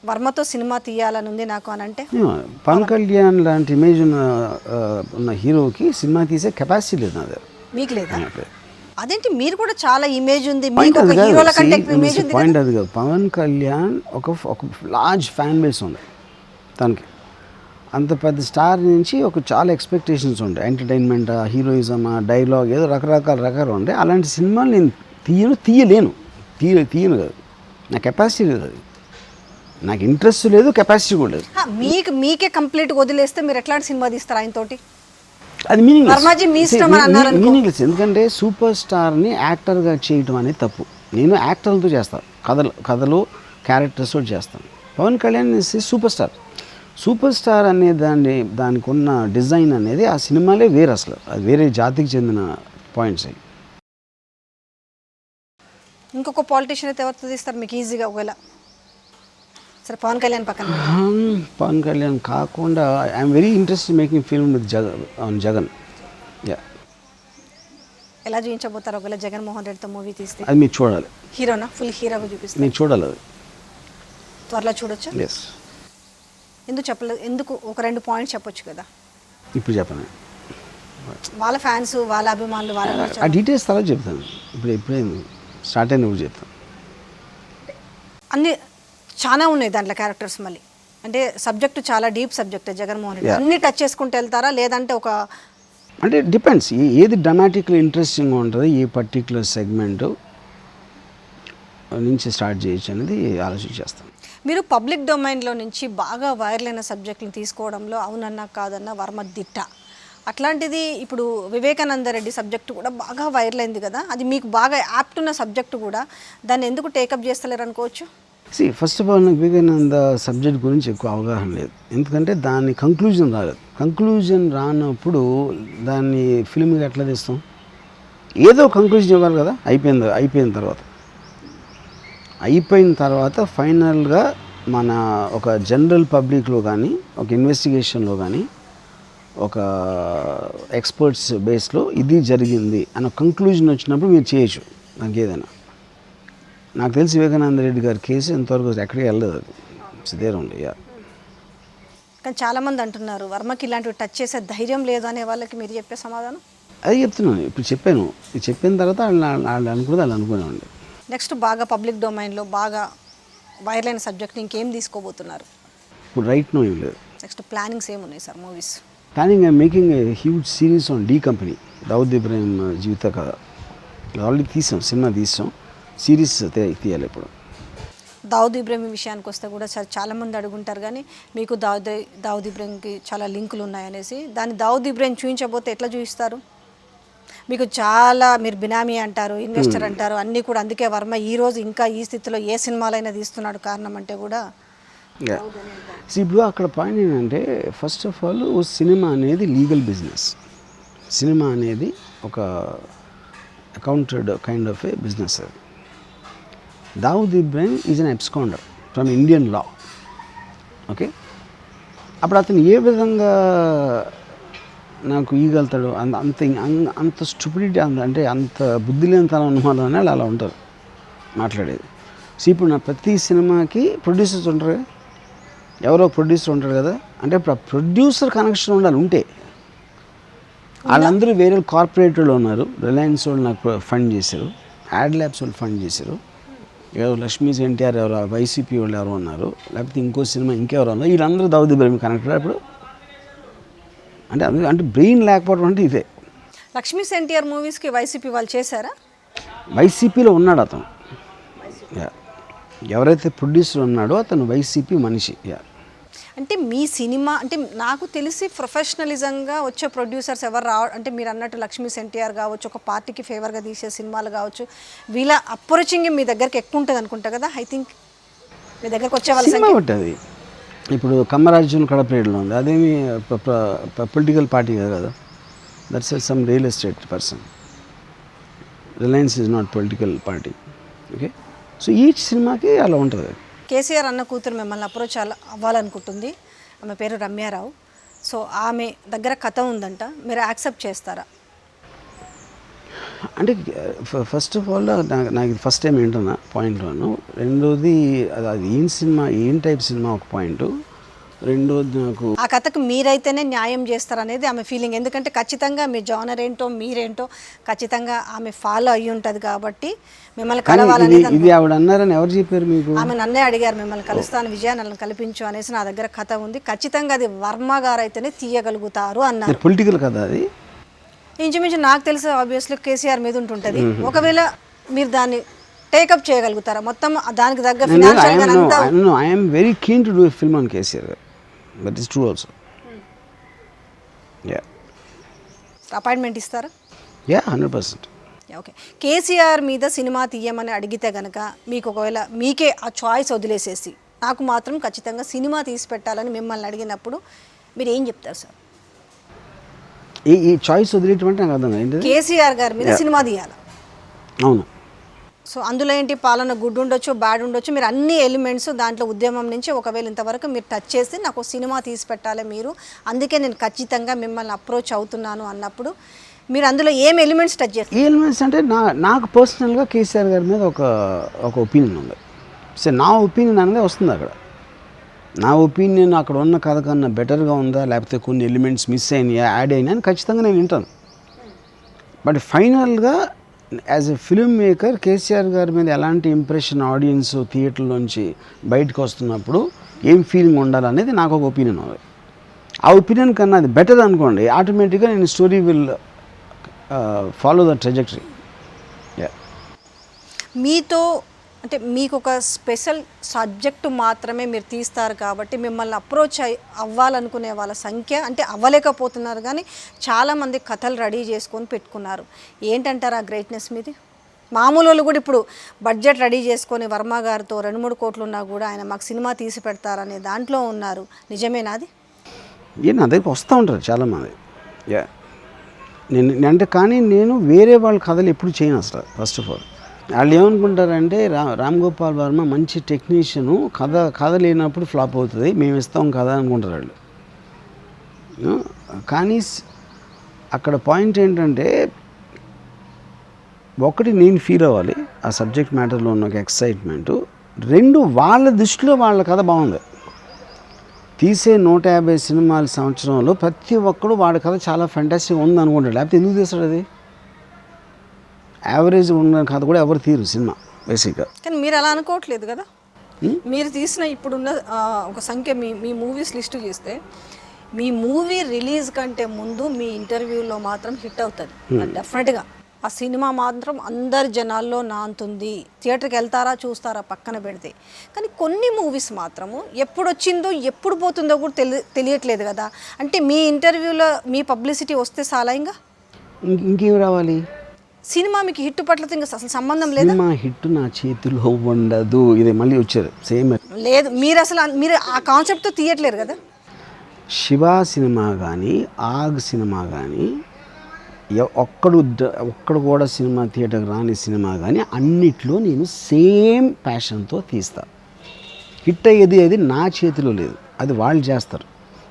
Speaker 1: వర్మతో సినిమా తీయాలని ఉంది నాకు అని అంటే?
Speaker 2: పవన్ కళ్యాణ్ లాంటి ఇమేజ్ ఉన్న హీరోకి సినిమా తీసే కెపాసిటీ లేదు నా దగ్గర.
Speaker 1: మీకు లేదా? అదేంటి, మీరు కూడా చాలా ఇమేజ్ ఉంది, మీకు ఒక హీరోల కంటే ఇమేజ్ ఉంది.
Speaker 2: పాయింట్ అది కాదు. పవన్ కళ్యాణ్ ఒక లార్జ్ ఫ్యాన్ బేస్ ఉంది తనకి. అంత పెద్ద స్టార్ నుంచి ఒక చాలా ఎక్స్పెక్టేషన్స్ ఉంటాయి. ఎంటర్టైన్మెంట్, హీరోయిజం, డైలాగ్, ఏదో రకరకాల ఉంటాయి. అలాంటి సినిమాలు నేను తీయలేను కాదు. నా కెపాసిటీ లేదు, అది నాకు ఇంట్రెస్ట్ లేదు, కెపాసిటీ కూడా లేదు.
Speaker 1: మీకే కంప్లీట్ వదిలేస్తే మీరు ఎట్లాంటి సినిమా తీస్తారు ఆయనతోటి?
Speaker 2: అది మీనింగ్లెస్. ఎందుకంటే సూపర్ స్టార్ని యాక్టర్గా చేయటం అనేది తప్పు. నేను యాక్టర్లతో చేస్తాను, కథలు క్యారెక్టర్స్ తోటి చేస్తాను. Pawan Kalyan is superstar. Superstar అనే దానికి ఉన్న డిజైన్ అనేది ఆ సినిమాలే వేరే, అసలు అది వేరే జాతికి చెందిన పాయింట్స్ అవి.
Speaker 1: ఇంకొక పాలిటీషియన్ అయితే ఎవరితో తీస్తారు మీకు ఈజీగా? ఒకవేళ సరే పవన్ కళ్యాణ్ పక్కన,
Speaker 2: పవన్ కళ్యాణ్ కాకుండా I'm very interested making film with Jagan.
Speaker 1: ఎలా చూపించబోతారు ఒకవేళ జగన్మోహన్ రెడ్డితో మూవీ తీస్తే?
Speaker 2: అది మీరు చూడాలి.
Speaker 1: హీరోనా, ఫుల్ హీరోగా చూపిస్తారు?
Speaker 2: మీరు చూడాలి, అది
Speaker 1: త్వరలో చూడొచ్చు.
Speaker 2: ఎస్.
Speaker 1: ఎందుకు చెప్పలేదు? ఎందుకు ఒక 2 పాయింట్స్ చెప్పొచ్చు కదా.
Speaker 2: ఇప్పుడు చెప్పను,
Speaker 1: వాళ్ళ ఫ్యాన్స్, వాళ్ళ అభిమానులు, వాళ్ళ
Speaker 2: ఆ డీటెయిల్స్ తర్వాత చెప్తాను. ఇప్పుడే స్టార్ట్ అయిన కూడా చెప్తాను.
Speaker 1: అన్ని చాలా ఉన్నాయి దాంట్లో క్యారెక్టర్స్. మళ్ళీ అంటే సబ్జెక్టు చాలా డీప్ సబ్జెక్ట్ జగన్మోహన్ రెడ్డి. అన్ని టచ్ చేసుకుంటూ వెళ్తారా, లేదంటే ఒక
Speaker 2: అంటే డిపెండ్స్, ఏది డ్రామాటిక్గా ఇంట్రెస్టింగ్గా ఉంటుంది, ఏ పర్టిక్యులర్ సెగ్మెంట్ నుంచి స్టార్ట్ చేయొచ్చు అనేది ఆలోచించేస్తాను.
Speaker 1: మీరు పబ్లిక్ డొమైన్లో నుంచి బాగా వైరల్ అయిన సబ్జెక్టులు తీసుకోవడంలో అవునన్నా కాదన్నా వర్మ దిట్ట. అట్లాంటిది ఇప్పుడు వివేకానంద రెడ్డి సబ్జెక్టు కూడా బాగా వైరల్ అయింది కదా, అది మీకు బాగా యాప్ట్ ఉన్న సబ్జెక్టు కూడా, దాన్ని ఎందుకు టేకప్ చేస్తలేరు అనుకోవచ్చు?
Speaker 2: ఫస్ట్ ఆఫ్ ఆల్ నాకు వివేకానంద సబ్జెక్ట్ గురించి ఎక్కువ అవగాహన లేదు. ఎందుకంటే దాని కంక్లూజన్ రాలేదు. కంక్లూజన్ రానప్పుడు దాన్ని ఫిల్మ్గా ఎట్లా తీస్తాం? ఏదో కంక్లూజన్ ఇవ్వాలి కదా. అయిపోయిన తర్వాత ఫైనల్గా మన ఒక జనరల్ పబ్లిక్లో కానీ, ఒక ఇన్వెస్టిగేషన్లో కానీ, ఒక ఎక్స్పర్ట్స్ బేస్లో ఇది జరిగింది అన్న కంక్లూజన్ వచ్చినప్పుడు మీరు చేయొచ్చు దానికి ఏదైనా. నాకు తెలిసి వివేకానంద రెడ్డి గారి కేసు ఎంతవరకు ఎక్కడికి వెళ్ళలేదు, అది సిద్ధేరు ఉండే.
Speaker 1: కానీ చాలామంది అంటున్నారు వర్మకి ఇలాంటివి టచ్ చేసే ధైర్యం లేదు అనే వాళ్ళకి మీరు చెప్పే సమాధానం?
Speaker 2: అది చెప్తున్నాను, ఇప్పుడు చెప్పాను. ఇది చెప్పిన తర్వాత వాళ్ళు అనుకునేవాడి.
Speaker 1: నెక్స్ట్ బాగా పబ్లిక్ డొమైన్లో బాగా వైరల్ అయిన సబ్జెక్ట్ ఇంకేం తీసుకోబోతున్నారు?
Speaker 2: ఇప్పుడు రైట్ నో ఏం లేదు.
Speaker 1: నెక్స్ట్ ప్లానింగ్స్ ఏమున్నాయి sir movies?
Speaker 2: Planning I making a huge series on D company, Dawood Ibrahim జీవిత కథ. ఆల్రెడీ సినిమా తీసాం, సిరీస్ తీయాలి ఇప్పుడు.
Speaker 1: దావుద్ ఇబ్రాహిం విషయానికి వస్తే కూడా చాలామంది అడుగుంటారు, కానీ మీకు దావుద్ ఇబ్రాహింకి చాలా లింకులు ఉన్నాయనేసి. దాన్ని దావుద్ ఇబ్రాహిం చూపించబోతే ఎట్లా చూపిస్తారు? మీకు మీరు బినామీ అంటారు, ఇన్వెస్టర్ అంటారు, అన్నీ కూడా. అందుకే వర్మ ఈరోజు ఇంకా ఈ స్థితిలో ఏ సినిమాలైనా తీస్తున్నాడు కారణం అంటే కూడా.
Speaker 2: ఇప్పుడు అక్కడ పాయింట్ ఏంటంటే, ఫస్ట్ ఆఫ్ ఆల్ సినిమా అనేది లీగల్ బిజినెస్. సినిమా అనేది ఒక accounted kind of a business. అది Dawood Ibrahim is an absconder from Indian law. Okay, అప్పుడు అతను ఏ విధంగా నాకు ఈగలుతాడు? అంత స్టూపిడిటీ, అంటే అంత బుద్ధి లేనితనం ఉన్నవాళ్ళని అలా ఉంటారు మాట్లాడేది. సో ఇప్పుడు నా ప్రతి సినిమాకి ప్రొడ్యూసర్స్ ఉంటారు, ఎవరో ప్రొడ్యూసర్ ఉంటారు కదా, అంటే ఇప్పుడు ఆ ప్రొడ్యూసర్ కనెక్షన్ ఉండాలి. ఉంటే వాళ్ళందరూ వేరే కార్పొరేట్ వాళ్ళు ఉన్నారు. రిలయన్స్ వాళ్ళు నాకు ఫండ్ చేశారు, యాడ్ ల్యాబ్స్ వాళ్ళు ఫండ్ చేశారు, ఎవరు లక్ష్మీ ఎన్టీఆర్ ఎవరు, వైసీపీ వాళ్ళు ఎవరు ఉన్నారు, లేకపోతే ఇంకో సినిమా ఇంకెవరు ఉన్నారు, వీళ్ళందరూ దావుద్ ఇబ్రాహిం కనెక్టెడ్. అప్పుడు అంటే బ్రెయిన్ లేకపోవడం అంటే ఇదే.
Speaker 1: లక్ష్మీ ఎన్టీఆర్ మూవీస్కి వైసీపీ వాళ్ళు చేశారా?
Speaker 2: వైసీపీలో ఉన్నాడు అతను. ఎవరైతే ప్రొడ్యూసర్ ఉన్నాడో అతను వైసీపీ మనిషి.
Speaker 1: అంటే మీ సినిమా అంటే నాకు తెలిసి ప్రొఫెషనలిజంగా వచ్చే ప్రొడ్యూసర్స్ ఎవరు అంటే మీరు అన్నట్టు లక్ష్మీ ఎన్టీఆర్ కావచ్చు, ఒక పార్టీకి ఫేవర్గా తీసే సినిమాలు కావచ్చు, వీళ్ళ అప్రోచింగ్ మీ దగ్గరికి ఎక్కువ ఉంటుంది అనుకుంటా కదా. ఐ థింక్ మీ దగ్గరకు వచ్చే వాళ్ళ
Speaker 2: సినిమా ఉంటుంది. ఇప్పుడు కమ్మరాజ్యం కడపరేడులో ఉంది, అదేమి పొలిటికల్ పార్టీ కదా, that's some real estate person. Reliance is not political party. Okay, so each సినిమాకి అలా ఉంటుంది.
Speaker 1: కేసీఆర్ అన్న కూతురు మిమ్మల్ని అప్రోచ్ అవ్వాలనుకుంటుంది, ఆమె పేరు రమ్యారావు. సో ఆమె దగ్గర కథ ఉందంట, మీరు యాక్సెప్ట్ చేస్తారా?
Speaker 2: అంటే ఫస్ట్ ఆఫ్ ఆల్ నాకు ఫస్ట్ టైం ఏంటన్నా పాయింట్ వన్. రెండోది అది ఏం సినిమా, ఏం టైప్ సినిమా ఒక పాయింట్. రెండోది నాకు
Speaker 1: ఆ కథకు మీరైతేనే న్యాయం చేస్తారనేది ఆమె ఫీలింగ్. ఎందుకంటే ఖచ్చితంగా మీ జానర్ ఏంటో మీరేంటో ఖచ్చితంగా ఆమె ఫాలో అయ్యి ఉంటుంది కాబట్టి మిమ్మల్ని కలవాలనేది.
Speaker 2: ఇది ఆవిడ అన్నారని ఎవరు చెప్పారు మీకు?
Speaker 1: ఆమె నన్నే అడిగారు, మిమ్మల్ని కలుస్తాను విజయ, నన్ను కల్పించు అనేసి. నా దగ్గర కథ ఉంది, ఖచ్చితంగా అది వర్మ గారు అయితేనే తీయగలుగుతారు అన్నారు.
Speaker 2: పొలిటికల్ కథ అది.
Speaker 1: ఇంచుమించు నాకు తెలిసి ఆబ్వియస్లీ కేసీఆర్ మీద ఉంటుంటుంది. ఒకవేళ మీరు దాన్ని టేకప్ చేయగలుగుతారా మొత్తం దానికి తగ్గ financial?
Speaker 2: I am very keen to do a film on KCR garu, but it's true also.
Speaker 1: Appointment ఇస్తారా?
Speaker 2: 100%.
Speaker 1: ఓకే, కేసీఆర్ మీద సినిమా తీయమని అడిగితే కనుక మీకు ఒకవేళ మీకే ఆ చాయిస్ వదిలేసేసి నాకు మాత్రం ఖచ్చితంగా సినిమా తీసి పెట్టాలని మిమ్మల్ని అడిగినప్పుడు మీరు ఏం చెప్తారు సార్?
Speaker 2: ఈ చాయిస్ వదిలేటువంటి నాకు అర్థం ఏంటి?
Speaker 1: కేసీఆర్ గారి మీద సినిమా తీయాలి.
Speaker 2: అవును.
Speaker 1: సో అందులో ఏంటి, పాలన గుడ్ ఉండొచ్చు, బ్యాడ్ ఉండొచ్చు, మీరు అన్ని ఎలిమెంట్స్ దాంట్లో ఉద్యమం నుంచి ఒకవేళ ఇంతవరకు మీరు టచ్ చేసి నాకు సినిమా తీసి పెట్టాలి మీరు, అందుకే నేను ఖచ్చితంగా మిమ్మల్ని అప్రోచ్ అవుతున్నాను అన్నప్పుడు మీరు అందులో ఏం ఎలిమెంట్స్ టచ్ చేస్తారు?
Speaker 2: ఏ ఎలిమెంట్స్ అంటే నాకు పర్సనల్గా కేసీఆర్ గారి మీద ఒక ఒపీనియన్ ఉంది. సో నా ఒపీనియన్ అనేది వస్తుంది అక్కడ. నా ఒపీనియన్ అక్కడ ఉన్న కథ కన్నా బెటర్గా ఉందా, లేకపోతే కొన్ని ఎలిమెంట్స్ మిస్ అయినాయా, యాడ్ అయినా అని ఖచ్చితంగా నేను వింటాను. బట్ ఫైనల్గా as a film maker KCR గారి మీద ఎలాంటి ఇంప్రెషన్ ఆడియన్స్ థియేటర్లోంచి బయటకు వస్తున్నప్పుడు ఏం ఫీలింగ్ ఉండాలనేది నాకు ఒక ఒపీనియన్ ఉంది. ఆ ఒపీనియన్ కన్నా అది బెటర్ అనుకోండి, ఆటోమేటిక్గా నేను story will follow the trajectory.
Speaker 1: మీతో అంటే మీకు ఒక స్పెషల్ సబ్జెక్టు మాత్రమే మీరు తీస్తారు కాబట్టి మిమ్మల్ని అప్రోచ్ అవ్వాలనుకునే వాళ్ళ సంఖ్య అంటే అవ్వలేకపోతున్నారు, కానీ చాలామంది కథలు రెడీ చేసుకొని పెట్టుకున్నారు. ఏంటంటారు ఆ గ్రేట్నెస్ మీది? మామూలు వాళ్ళు కూడా ఇప్పుడు బడ్జెట్ రెడీ చేసుకొని వర్మ గారితో 2-3 కోట్లు ఉన్నా కూడా ఆయన మాకు సినిమా తీసి పెడతారనే దాంట్లో ఉన్నారు. నిజమేనా అది?
Speaker 2: నా దగ్గర వస్తూ ఉంటారు చాలామంది. నేను కానీ నేను వేరే వాళ్ళ కథలు ఎప్పుడు చేయను అసలు. ఫస్ట్ ఆఫ్ ఆల్ వాళ్ళు ఏమనుకుంటారంటే రామ్ గోపాల్ వర్మ మంచి టెక్నీషియను, కథ లేనప్పుడు ఫ్లాప్ అవుతుంది, మేము ఇస్తాం కదా అనుకుంటారు వాళ్ళు. కానీ అక్కడ పాయింట్ ఏంటంటే, ఒకటి నేను ఫీల్ అవ్వాలి ఆ సబ్జెక్ట్ మ్యాటర్లో ఉన్న ఒక ఎక్సైట్మెంటు, రెండు వాళ్ళ దృష్టిలో వాళ్ళ కథ బాగుంది. తీసే 150 సినిమాల సంవత్సరంలో ప్రతి ఒక్కడు వాడి కథ చాలా ఫెంటాస్టిక్ ఉంది అనుకుంటాడు, లేకపోతే ఎందుకు తీస్తాడు? అది యావరేజ్ ఉన్న కథ కూడా ఎవరు తీరు సినిమా బేసిక్గా.
Speaker 1: కానీ మీరు అలా అనుకోవట్లేదు కదా. మీరు తీసిన ఇప్పుడున్న ఒక సంఖ్య మీ మూవీస్ లిస్టు చేస్తే మీ మూవీ రిలీజ్ కంటే ముందు మీ ఇంటర్వ్యూలో మాత్రం హిట్ అవుతుంది డెఫినెట్గా. ఆ సినిమా మాత్రం అందరి జనాల్లో నాంతుంది, థియేటర్కి వెళ్తారా చూస్తారా పక్కన పెడితే. కానీ కొన్ని మూవీస్ మాత్రము ఎప్పుడు వచ్చిందో ఎప్పుడు పోతుందో కూడా తెలియట్లేదు కదా. అంటే మీ ఇంటర్వ్యూలో మీ పబ్లిసిటీ వస్తే చాలా
Speaker 2: ఇంకేం రావాలి?
Speaker 1: సినిమా మీకు హిట్ పట్లతో ఇంకా అసలు సంబంధం లేదు.
Speaker 2: సినిమా హిట్ నా చేతిలో ఉండదు, ఇది మళ్ళీ వచ్చారు సేమ్
Speaker 1: లేదు. మీరు ఆ కాన్సెప్ట్తో తీయట్లేరు కదా.
Speaker 2: శివ సినిమా కానీ, ఆగ్ సినిమా కానీ ఒక్కడు కూడా సినిమా థియేటర్కి రాని సినిమా కానీ అన్నిట్లో నేను సేమ్ ప్యాషన్తో తీస్తా. హిట్ అయ్యేది అది నా చేతిలో లేదు, అది వాళ్ళు చేస్తారు.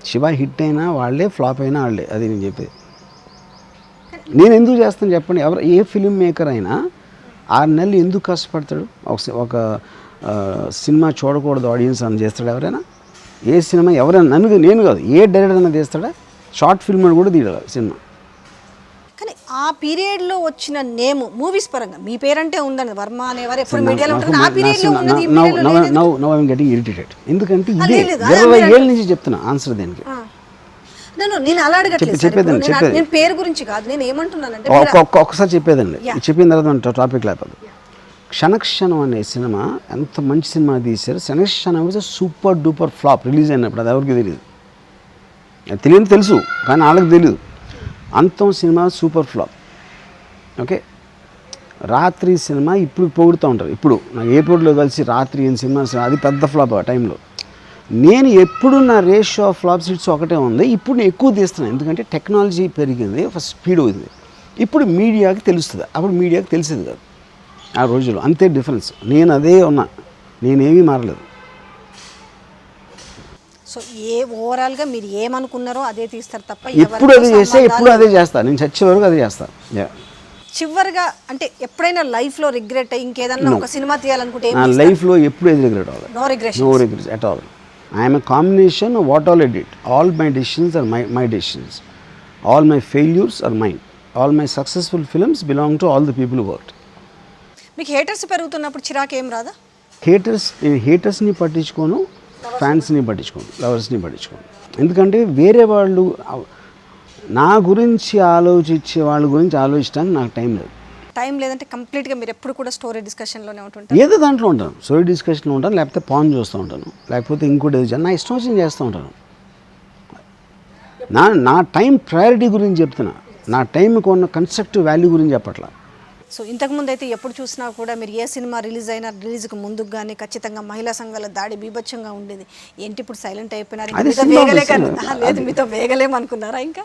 Speaker 2: శివ హిట్ అయినా వాళ్ళే, ఫ్లాప్ అయినా వాళ్ళే, అది నేను చెప్పేది. నేను ఎందుకు చేస్తాను చెప్పండి? ఏ ఫిలిం మేకర్ అయినా 6 నెలలు ఎందుకు కష్టపడతాడు? ఒక సినిమా చూడకూడదు ఆడియన్స్ అని చేస్తాడు ఎవరైనా? ఏ సినిమా ఎవరైనా, నేను కాదు, ఏ డైరెక్టర్ అయినా తీస్తాడా? షార్ట్ ఫిల్మ్ అని కూడా తీయడు సినిమా.
Speaker 1: కానీ ఆ పీరియడ్లో వచ్చిన నేమ్ మూవీస్ పరంగా మీ పేరంటే ఉందండి, వర్మ అనేవారు ఎప్పుడు మీడియాలో ఉంటుంది. ఆ పీరియడ్లో ఉన్నది ఈ పీరియడ్లో లేదు.
Speaker 2: Now I'm getting irritated. ఎందుకంటే ఇదే 20 ఏళ్ళ నుంచి చెప్తున్నా ఆన్సర్ దేనికి.
Speaker 1: నేను అలా అడగట్లేదు, నేను పేరు గురించి కాదు, నేను ఏమంటున్నానంటే
Speaker 2: ఒక్కసారి చెప్పేదండి, చెప్పిన తర్వాత టాపిక్ లేకపోతే. క్షణక్షణం అనే సినిమా ఎంత మంచి సినిమా తీశారు. Kshanakshanam is super duper flop release అయినప్పుడు, అది ఎవరికి తెలియదు. అది తెలియని తెలుసు కానీ వాళ్ళకి తెలియదు. అంతం సినిమా సూపర్ ఫ్లాప్. ఓకే, రాత్రి సినిమా ఇప్పుడు పొగుడుతూ ఉంటారు. ఇప్పుడు నాకు ఏ పొడిలో కలిసి రాత్రి ఏం సినిమా, అది పెద్ద ఫ్లాప్ ఆ టైంలో. నేను ఎప్పుడు నా రేషియో ఆఫ్ ఫ్లాప్ సీట్స్ ఒకటే ఉంది. ఇప్పుడు నేను ఎక్కువ తీస్తున్నాను, ఎందుకంటే టెక్నాలజీ పెరిగింది, ఫస్ట్ స్పీడ్ అవుతుంది. ఇప్పుడు మీడియాకి తెలుస్తుంది, అప్పుడు మీడియాకి తెలిసేది కాదు ఆ రోజుల్లో. అంతే డిఫరెన్స్. నేను అదే ఉన్నా, నేనేమీ మారలేదు.
Speaker 1: సో ఓవరాల్గా మీరు ఏమనుకున్నారో అదే తీస్తారు తప్ప
Speaker 2: ఎప్పుడు అదే చేస్తే ఎప్పుడు అదే చేస్తాను, నేను చచ్చే వరకు అదే చేస్తాను.
Speaker 1: చివరిగా అంటే ఎప్పుడైనా లైఫ్లో రిగ్రెట్ ఇంకేదన్నా ఒక సినిమా తీయాలనుకుంటే
Speaker 2: నా లైఫ్లో ఎప్పుడు ఏది రిగ్రెట్ అవ్వలేదు.
Speaker 1: No
Speaker 2: regrets at all. I'm a combination of what all I did. All my decisions are my decisions. All my failures are mine. All my successful films belong to all the people who worked.
Speaker 1: మీకు హేటర్స్ పెరుగుతున్నప్పుడు చిరాకు ఏం రాదా?
Speaker 2: హేటర్స్ని పట్టించుకోను, ఫ్యాన్స్ని పట్టించుకోను, లవర్స్ని పట్టించుకోను. ఎందుకంటే వేరే వాళ్ళు నా గురించి ఆలోచించే వాళ్ళ గురించి ఆలోచించడానికి నాకు టైం లేదు.
Speaker 1: టైం లేదంటే కంప్లీట్గా మీరు ఎప్పుడు కూడా స్టోరీ డిస్కషన్లోనే ఉంటుంటారు?
Speaker 2: ఏదో దాంట్లో ఉంటాను, స్టోరీ డిస్కషన్లో ఉంటాను, లేకపోతే పాన్ చూస్తూ ఉంటాను, లేకపోతే ఇంకోటి ఏదో నా ఇష్టం వచ్చింది చేస్తూ ఉంటాను. నా టైం ప్రయారిటీ గురించి చెప్తున్నా, నా టైంకి ఉన్న కన్స్ట్రక్టివ్ వాల్యూ గురించి చెప్పట్లా.
Speaker 1: సో ఇంతకుముందు అయితే ఎప్పుడు చూసినా కూడా మీరు ఏ సినిమా రిలీజ్కి ముందుకు కానీ ఖచ్చితంగా మహిళా సంఘాల దాడి బీభత్సంగా ఉండేది. ఏంటి ఇప్పుడు సైలెంట్ అయిపోయినారు? లేదు మీతో వేగలేమనుకున్నారా? ఇంకా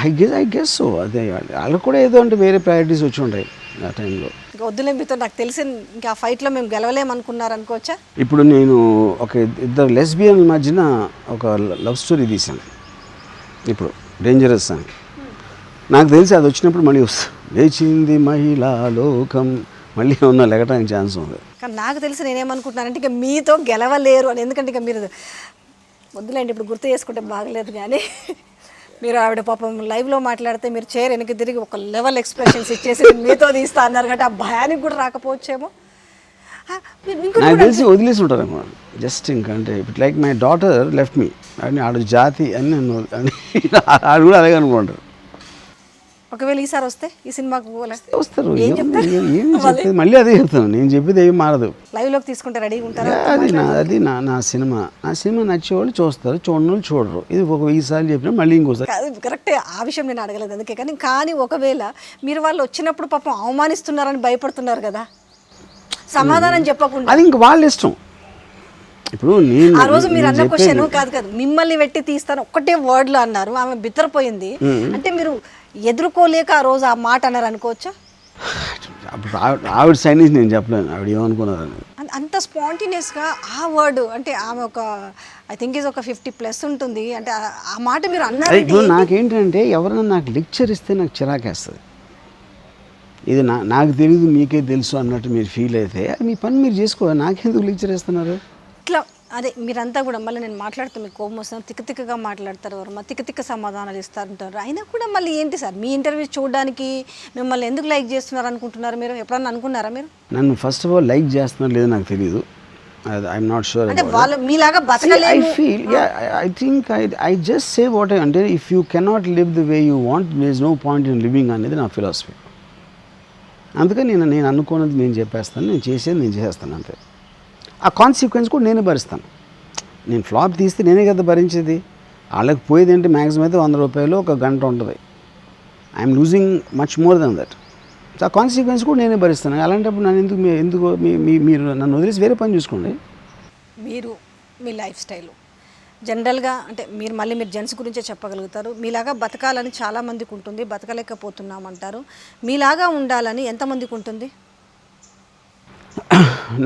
Speaker 2: ఐ గెస్ సో. అదే వాళ్ళకి కూడా ఏదో అంటే వేరే ప్రయారిటీస్ వచ్చి ఉంటాయి ఆ టైంలో.
Speaker 1: ఇంకా వద్దులే మీతో, నాకు తెలిసి ఇంకా ఆ ఫైట్లో మేము గెలవలేమనుకున్నారు అనుకోవచ్చా?
Speaker 2: ఇప్పుడు నేను ఒక ఇద్దరు లెస్బియన్ మధ్యన ఒక లవ్ స్టోరీ తీశాను ఇప్పుడు, డేంజరస్ అని. నాకు తెలిసి అది వచ్చినప్పుడు మళ్ళీ వస్తుంది, లేచింది మహిళా లోకం, మళ్ళీ ఉన్న లెగటానికి ఛాన్స్ ఉంది.
Speaker 1: కానీ నాకు తెలిసి నేనేమనుకుంటున్నానంటే ఇక మీతో గెలవలేరు అని. ఎందుకంటే ఇక మీరు వద్దులేండి, ఇప్పుడు గుర్తు చేసుకుంటే బాగలేదు. కానీ మీరు ఆవిడ పాపం లైవ్లో మాట్లాడితే మీరు చైర్ వెనక్కి తిరిగి ఒక లెవెల్ ఎక్స్ప్రెషన్స్ ఇచ్చేసి మీతో తీస్తా అన్నారు కాబట్టి ఆ భయానికి కూడా రాకపోవచ్చేమో.
Speaker 2: నాకు తెలిసి వదిలేసి ఉంటారేమో జస్ట్. ఇంకా అంటే ఇప్పుడు like my daughter left me అని, ఆడు జాతి అని నన్ను అని ఆడు కూడా అలాగే అనుకుంటారు.
Speaker 1: ఒకవేళ ఈసారి వస్తే ఈ సినిమాకు
Speaker 2: వస్తారు, ఏం చెప్పేది మళ్ళీ అదే చెప్తాను. నేను చెప్పేది ఏం మారదు.
Speaker 1: లైవ్లోకి తీసుకుంటే రెడీగా ఉంటారా?
Speaker 2: అది నా సినిమా నచ్చేవాళ్ళు చూస్తారు, చూడని వాళ్ళు చూడరు. ఇది ఒక 10 సార్లు చెప్పినా మళ్ళీ ఇంకోసారి.
Speaker 1: కరెక్టే, ఆ విషయం నేను అడగలేదు అందుకే. కానీ ఒకవేళ మీరు వాళ్ళు వచ్చినప్పుడు పాపం అవమానిస్తున్నారని భయపడుతున్నారు కదా, సమాధానం చెప్పకుండా.
Speaker 2: అది ఇంక వాళ్ళ ఇష్టం. ఇప్పుడు నేను
Speaker 1: ఆ రోజు మీరు అన్న క్వశ్చన్ కాదు, మిమ్మల్ని పెట్టి తీస్తాను ఒక్కటే వర్డ్లో అన్నారు, ఆమె బిత్తరపోయింది. అంటే మీరు ఎదుర్కోలేక ఆ రోజు ఆ మాట అన్నారు అనుకోవచ్చా?
Speaker 2: అప్పుడు ఆవిడ సైడ్ నుంచి నేను చెప్పలేను ఆవిడ ఏమనుకున్నారని.
Speaker 1: అంత స్పాంటేనియస్గా ఆ వర్డ్ అంటే ఆమె ఒక ఐ థింక్ ఈజ్ ఒక 50+ ఉంటుంది. అంటే ఆ మాట మీరు అన్నారు.
Speaker 2: ఇప్పుడు నాకేంటంటే ఎవరైనా నాకు లెక్చర్ ఇస్తే నాకు చిరాకేస్తుంది. ఇది నాకు తెలియదు మీకే తెలుసు అన్నట్టు మీరు ఫీల్ అయితే మీ పని మీరు చేసుకోవాలి, నాకెందుకు లెక్చర్ ఇస్తున్నారు?
Speaker 1: ఇట్లా అదే మీరంతా కూడా మళ్ళీ నేను మాట్లాడుతూ మీకు కోపం వస్తున్నారు, తిక్కగా మాట్లాడతారు, ఎవరు తిక్క సమాధానాలు ఇస్తారంటారు. అయినా కూడా మళ్ళీ ఏంటి సార్ మీ ఇంటర్వ్యూ చూడడానికి మిమ్మల్ని ఎందుకు లైక్ చేస్తున్నారు అనుకుంటున్నారు? మీరు ఎప్పుడన్నా అనుకున్నారా? మీరు నన్ను
Speaker 2: ఫస్ట్ ఆఫ్ ఆల్ లైక్ చేస్తున్నారు లేదో నాకు తెలియదు. I'm not sure.
Speaker 1: అంటే వాళ్ళు మీలాగా బతకలేరు.
Speaker 2: I feel I think I just say what అంటే if you cannot live the way you want there is no point in living అనేది నా ఫిలాసఫీ. అందుకని నేను అనుకున్నది నేను చెప్పేస్తాను, నేను చేసేది నేను చేసేస్తాను అంతే. ఆ కాన్సిక్వెన్స్ కూడా నేనే భరిస్తాను. నేను ఫ్లాప్ తీస్తే నేనే కదా భరించేది. వాళ్ళకి పోయేది ఏంటి, మ్యాక్సిమం అయితే 100 రూపాయలు ఒక గంట ఉంటుంది. I'm losing much more than that. So ఆ కాన్సిక్వెన్స్ కూడా నేనే భరిస్తాను. అలాంటప్పుడు నన్ను మీరు నన్ను వదిలేసి వేరే పని చూసుకోండి.
Speaker 1: మీరు మీ లైఫ్ స్టైలు జనరల్గా అంటే మీరు జెంట్స్ గురించే చెప్పగలుగుతారు. మీలాగా బతకాలని చాలామందికి ఉంటుంది, బతకలేకపోతున్నామంటారు. మీలాగా ఉండాలని ఎంతమందికి ఉంటుంది?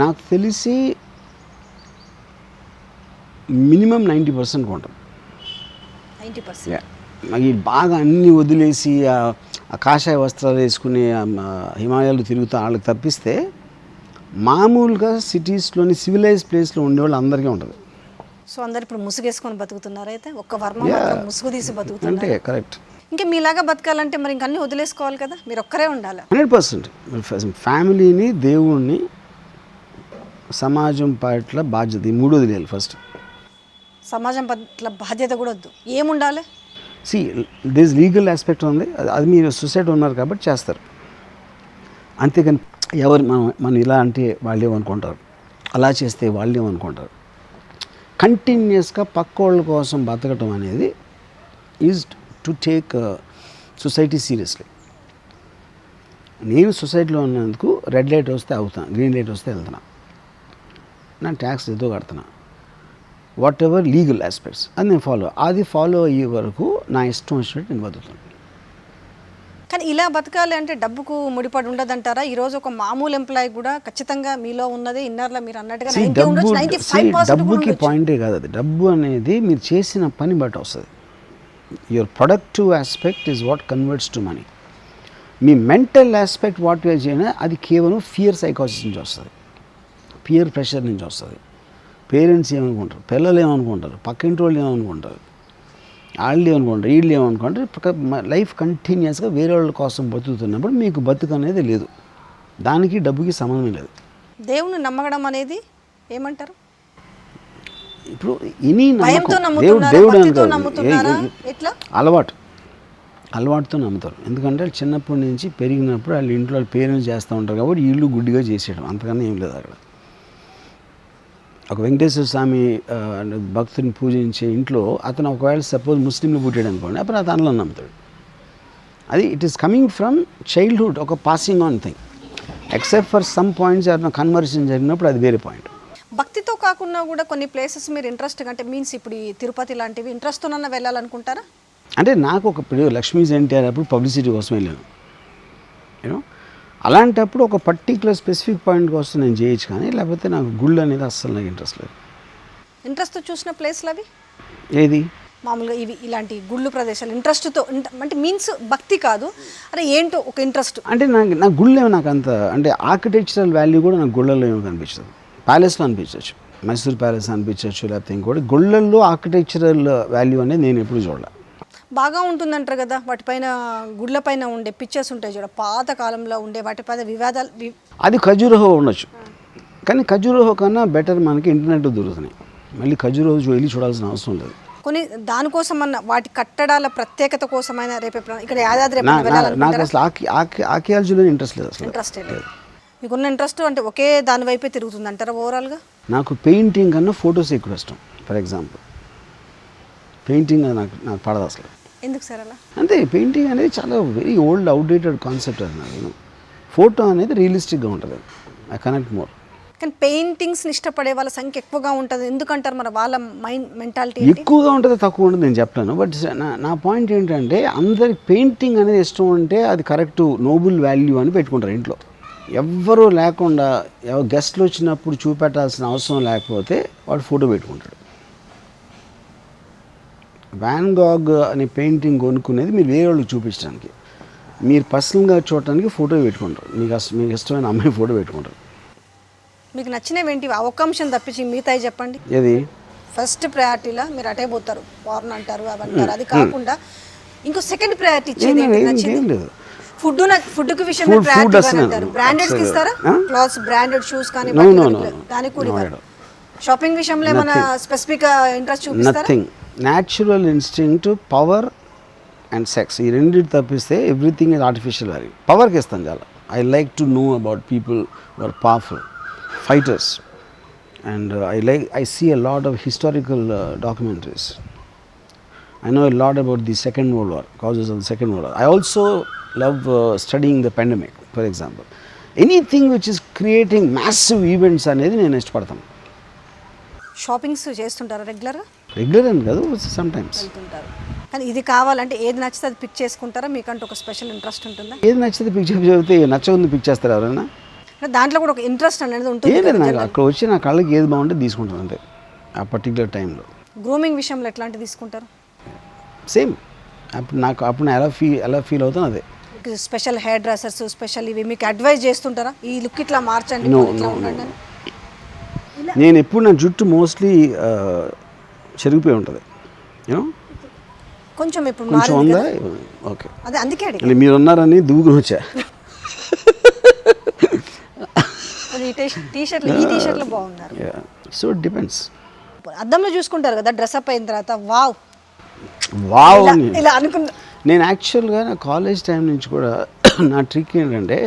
Speaker 2: నాకు తెలిసి మినిమం 90% ఉంటుంది.
Speaker 1: 90%.
Speaker 2: ఈ బాగా అన్నీ వదిలేసి ఆ కాషాయ వస్త్రాలు వేసుకుని హిమాలయాలు తిరుగుతూ వాళ్ళకి తప్పిస్తే మామూలుగా సిటీస్లోని సివిలైజ్ ప్లేస్లో ఉండేవాళ్ళు అందరికీ ఉంటుంది.
Speaker 1: సో అందరు ఇప్పుడు ముసుగేసుకొని బతుకుతున్నారు. అయితే ఒక్క వర్మ మాత్రం ముసుగు తీసి బతుకుతున్నారు.
Speaker 2: అంటే కరెక్ట్.
Speaker 1: ఇంకా మీలాగా బతకాలంటే మరి ఇంక అన్నీ వదిలేసుకోవాలి కదా, మీరు ఒక్కరే ఉండాలి.
Speaker 2: 100%. ఫ్యామిలీని, దేవుణ్ణి, సమాజం పట్ల బాధ్యత, ఈ మూడు వదిలేయాలి ఫస్ట్.
Speaker 1: సమాజం పట్ల బాధ్యత కూడా వద్దు, ఏముండాలి?
Speaker 2: దిస్ లీగల్ ఆస్పెక్ట్ ఉంది, అది మీరు సొసైటీ ఉన్నారు కాబట్టి చేస్తారు. అంతేకాని ఎవరు మనం ఇలా అంటే వాళ్ళు ఏమనుకుంటారు, అలా చేస్తే వాళ్ళు ఏమనుకుంటారు. కంటిన్యూస్గా పక్కోళ్ళ కోసం బతకటం అనేది is to take society seriously. నేను సొసైటీలో ఉన్నందుకు రెడ్ లైట్ వస్తే అవుతాను, గ్రీన్ లైట్ వస్తే వెళ్తున్నా, నా ట్యాక్స్ ఏదో కడుతున్నా, వాట్ ఎవర్ లీగల్ ఆస్పెక్ట్స్ అది నేను ఫాలో అయ్యే వరకు నా ఇష్టం వచ్చినట్టు నేను బతుకుతాను.
Speaker 1: కానీ ఇలా బతకాలి అంటే డబ్బుకు ముడిపడి ఉండదంటారా? ఈరోజు ఒక మామూలు ఎంప్లాయీ కూడా ఖచ్చితంగా మీలో ఉన్నది ఇన్నర్లో మీరు అన్నట్టుగా 95%
Speaker 2: డబ్బుకి పాయింటే కాదు అది. డబ్బు అనేది మీరు చేసిన పని బట్టి వస్తుంది. Your productive aspect is what converts to money. Me mental aspect what you're చేయనా అది కేవలం ఫియర్ సైకాలజీ నుంచి వస్తుంది, పియర్ ప్రెషర్ నుంచి వస్తుంది. పేరెంట్స్ ఏమనుకుంటారు, పిల్లలు ఏమనుకుంటారు, పక్కింటి వాళ్ళు ఏమనుకుంటారు, వాళ్ళు ఏమనుకుంటారు, వీళ్ళు ఏమనుకుంటారు. లైఫ్ కంటిన్యూస్గా వేరే వాళ్ళ కోసం బతుకుతున్నప్పుడు మీకు బతుకు అనేది లేదు, దానికి డబ్బుకి సంబంధం లేదు.
Speaker 1: దేవుని నమ్మడం అనేది ఏమంటారు?
Speaker 2: ఇప్పుడు ఎనీ అలవాటుతో నమ్ముతారు. ఎందుకంటే చిన్నప్పటి నుంచి పెరిగినప్పుడు వాళ్ళ ఇంట్లో వాళ్ళ పేరెంట్స్ చేస్తూ ఉంటారు కాబట్టి వీళ్ళు గుడ్డిగా చేసేయడం, అంతకన్నా ఏం లేదు అక్కడ. ఒక వెంకటేశ్వర స్వామి భక్తుని పూజించే ఇంట్లో అతను ఒకవేళ సపోజ్ ముస్లింలు పుట్టాడు అనుకోండి, అప్పుడు అతను నమ్ముతాడు. అది it is coming from childhood, ఒక passing on thing. Except for some points ఏదైనా కన్వర్షన్ జరిగినప్పుడు అది వేరే పాయింట్.
Speaker 1: భక్తితో కాకుండా కూడా కొన్ని ప్లేసెస్ మీరు ఇంట్రెస్ట్ అంటే మీన్స్ ఇప్పుడు ఈ తిరుపతి లాంటివి ఇంట్రెస్ట్తో వెళ్ళాలనుకుంటారా?
Speaker 2: అంటే నాకు ఇప్పుడు లక్ష్మీ ఎన్టీఆర్ అప్పుడు పబ్లిసిటీ కోసం వెళ్ళాను, యూనో. అలాంటప్పుడు ఒక పర్టికులర్ స్పెసిఫిక్ పాయింట్ కోసం నేను చేయొచ్చు, కానీ లేకపోతే నాకు గుళ్ళు అనేది అస్సలు నాకు ఇంట్రెస్ట్ లేదు.
Speaker 1: ఇంట్రెస్ట్ చూసిన ప్లేస్లు అవి
Speaker 2: ఏది
Speaker 1: మామూలుగా ఇవి ఇలాంటి గుళ్ళు ప్రదేశాలు ఇంట్రెస్ట్తో అంటే మీన్స్ భక్తి కాదు, అంటే ఏంటో ఒక ఇంట్రెస్ట్.
Speaker 2: అంటే నా గుళ్ళు ఏమో నాకు అంత అంటే ఆర్కిటెక్చరల్ వాల్యూ కూడా నాకు గుళ్ళల్లో ఏమో కనిపించదు. ప్యాలెస్లో అనిపించవచ్చు, మైసూర్ ప్యాలెస్ అనిపించవచ్చు, లేకపోతే ఇంకోటి. గుళ్ళల్లో ఆర్కిటెక్చరల్ వాల్యూ అనేది నేను ఎప్పుడు చూడాలి.
Speaker 1: బాగా ఉంటుందంటారు కదా, వాటిపైన గుళ్ళ పైన ఉండే పిక్చర్స్ ఉంటాయి చూడ, పాత కాలంలో ఉండే వాటిపైన వివాదాలు.
Speaker 2: అది ఖజురహో ఉండొచ్చు, కానీ ఖజురహో కన్నా బెటర్ మనకి ఇంటర్నెట్ దొరుకుతున్నాయి. మళ్ళీ ఖజురహో వెళ్ళి చూడాల్సిన అవసరం లేదు.
Speaker 1: కొన్ని దానికోసం అన్న వాటి కట్టడాల ప్రత్యేకత కోసమైనా రేపు ఇక్కడ యాదాద్రి
Speaker 2: నాకు అసలు ఆర్కియాలజీలో ఇంట్రెస్ట్ లేదు, అసలు
Speaker 1: ఇంట్రెస్ట్ లేదు. మీకున్న ఇంట్రెస్ట్ అంటే ఒకే దాని వైపే తిరుగుతుంది అంటారా ఓవరాల్గా?
Speaker 2: నాకు పెయింటింగ్ కన్నా ఫొటోస్ ఎక్కువ ఇష్టం. ఫర్ ఎగ్జాంపుల్ పెయింటింగ్ నాకు పడదు అసలు.
Speaker 1: ఎందుకు సార్ అలా?
Speaker 2: అంతే, పెయింటింగ్ అనేది చాలా వెరీ ఓల్డ్ అవుట్డేటెడ్ కాన్సెప్ట్ అది. నాకు ఫోటో అనేది రియలిస్టిక్గా ఉంటుంది, ఐ కనెక్ట్ మోర్.
Speaker 1: కానీ పెయింటింగ్స్ని ఇష్టపడే వాళ్ళ సంఖ్య ఎక్కువగా ఉంటుంది ఎందుకంటారు? మరి వాళ్ళ మైండ్ మెంటాలిటీ
Speaker 2: ఎక్కువగా ఉంటుంది తక్కువ ఉంటుంది నేను చెప్తాను. బట్ నా పాయింట్ ఏంటంటే అందరికి పెయింటింగ్ అనేది ఇష్టం ఉంటే అది కరెక్ట్ నోబుల్ వాల్యూ అని పెట్టుకుంటారు ఇంట్లో. ఎవ్వరూ లేకుండా గెస్ట్లు వచ్చినప్పుడు చూపెట్టాల్సిన అవసరం లేకపోతే వాడు ఫోటో పెట్టుకుంటాడు. వ్యాన్ గాగ్ అనే పెయింటింగ్ కొనుక్కునేది మీరు వేరే వాళ్ళకి చూపించడానికి, మీరు పర్సనల్గా చూడటానికి ఫోటో పెట్టుకుంటారు. మీకు ఇష్టమైన అమ్మాయి ఫోటో పెట్టుకుంటారు.
Speaker 1: మీకు నచ్చినవి ఏంటి? ఆ ఒక్క అంశం తప్పించి మిగతాయి చెప్పండి.
Speaker 2: ఏది
Speaker 1: ఫస్ట్ ప్రయారిటీలా మీరు అటే పోతారు, వార్న్ అంటారు అవంటారు, అది కాకుండా ఇంకో సెకండ్ ప్రయారిటీ ఇచ్చేది నచ్చింది? ఫుడ్కి విషయం బ్రాండెడ్స్ ఇస్తారా? క్లాత్స్ బ్రాండెడ్ షూస్ కానీ దానికి కూడా షాపింగ్ విషయంలో ఏమైనా స్పెసిఫిక్ ఇంట్రెస్ట్ చూపిస్తారా?
Speaker 2: Nothing. Natural instinct, power and sex, ఈ రెండింటి తప్పిస్తే ఎవ్రీథింగ్ ఇస్ ఆర్టిఫిషియల్ వాల్యూ. పవర్కి ఇస్తాను చాలా. I like to know about people who are powerful fighters and I see a lot of historical documentaries. I know a lot about the Second World War, causes of the Second World War. I also love studying the pandemic, for example. Anything which is creating massive events అనేది నేను ఇష్టపడతాను.
Speaker 1: షాపింగ్స్ చేస్తుంటారా రెగ్యులర్గా?
Speaker 2: రెగ్యులర్ అని కాదు, సమ్ టైమ్స్.
Speaker 1: వెళ్తుంటారు. కానీ ఇది కావాలంటే ఏది నచ్చితే అది పిక్ చేసుకుంటారా? మీకంటూ ఒక స్పెషల్ ఇంట్రెస్ట్ ఉంటుందా?
Speaker 2: ఏది నచ్చితే పిక్ చెబితే నచ్చకుంది పిక్ చేస్తారు ఎవరైనా?
Speaker 1: అంటే దాంట్లో కూడా ఒక ఇంట్రెస్ట్ అనేది ఉంటుంది.
Speaker 2: ఏది నాకు అక్కడ వచ్చి నా కళ్ళకి ఏది బాగుంటే తీసుకుంటాను అంతే ఆ పర్టికులర్ టైంలో.
Speaker 1: గ్రూమింగ్ విషయంలో ఎట్లాంటి తీసుకుంటారు?
Speaker 2: సేమ్ అప్పుడు నేను ఎలా ఫీల్ అవుతాను అదే.
Speaker 1: స్పెషల్ హెయిర్ డ్రెస్సర్స్ స్పెషల్ ఇవి మీకు అడ్వైజ్ చేస్తుంటారా? ఈ లుక్ ఇట్లా మార్చండి, ఇట్లా ఉండండి అని?
Speaker 2: నేను ఎప్పుడు నా జుట్టు మోస్ట్లీ చెరిగిపోయి ఉంటుంది, యూనో.
Speaker 1: కొంచెం ఇప్పుడు
Speaker 2: కొంచెం ఉందా? ఓకే,
Speaker 1: అదే అందుకే అడిగి.
Speaker 2: మీరు ఉన్నారని దూకుని వచ్చా.
Speaker 1: ఈ టీషర్ట్లో బాగున్నారు.
Speaker 2: So it depends.
Speaker 1: అద్దంలో చూసుకుంటారు కదా డ్రెస్అప్ అయిన తర్వాత, వావ్
Speaker 2: వావ్
Speaker 1: ఇలా అనుకున్నా.
Speaker 2: నేను యాక్చువల్గా నా కాలేజ్ టైం నుంచి కూడా నా ట్రిక్ ఏంటంటే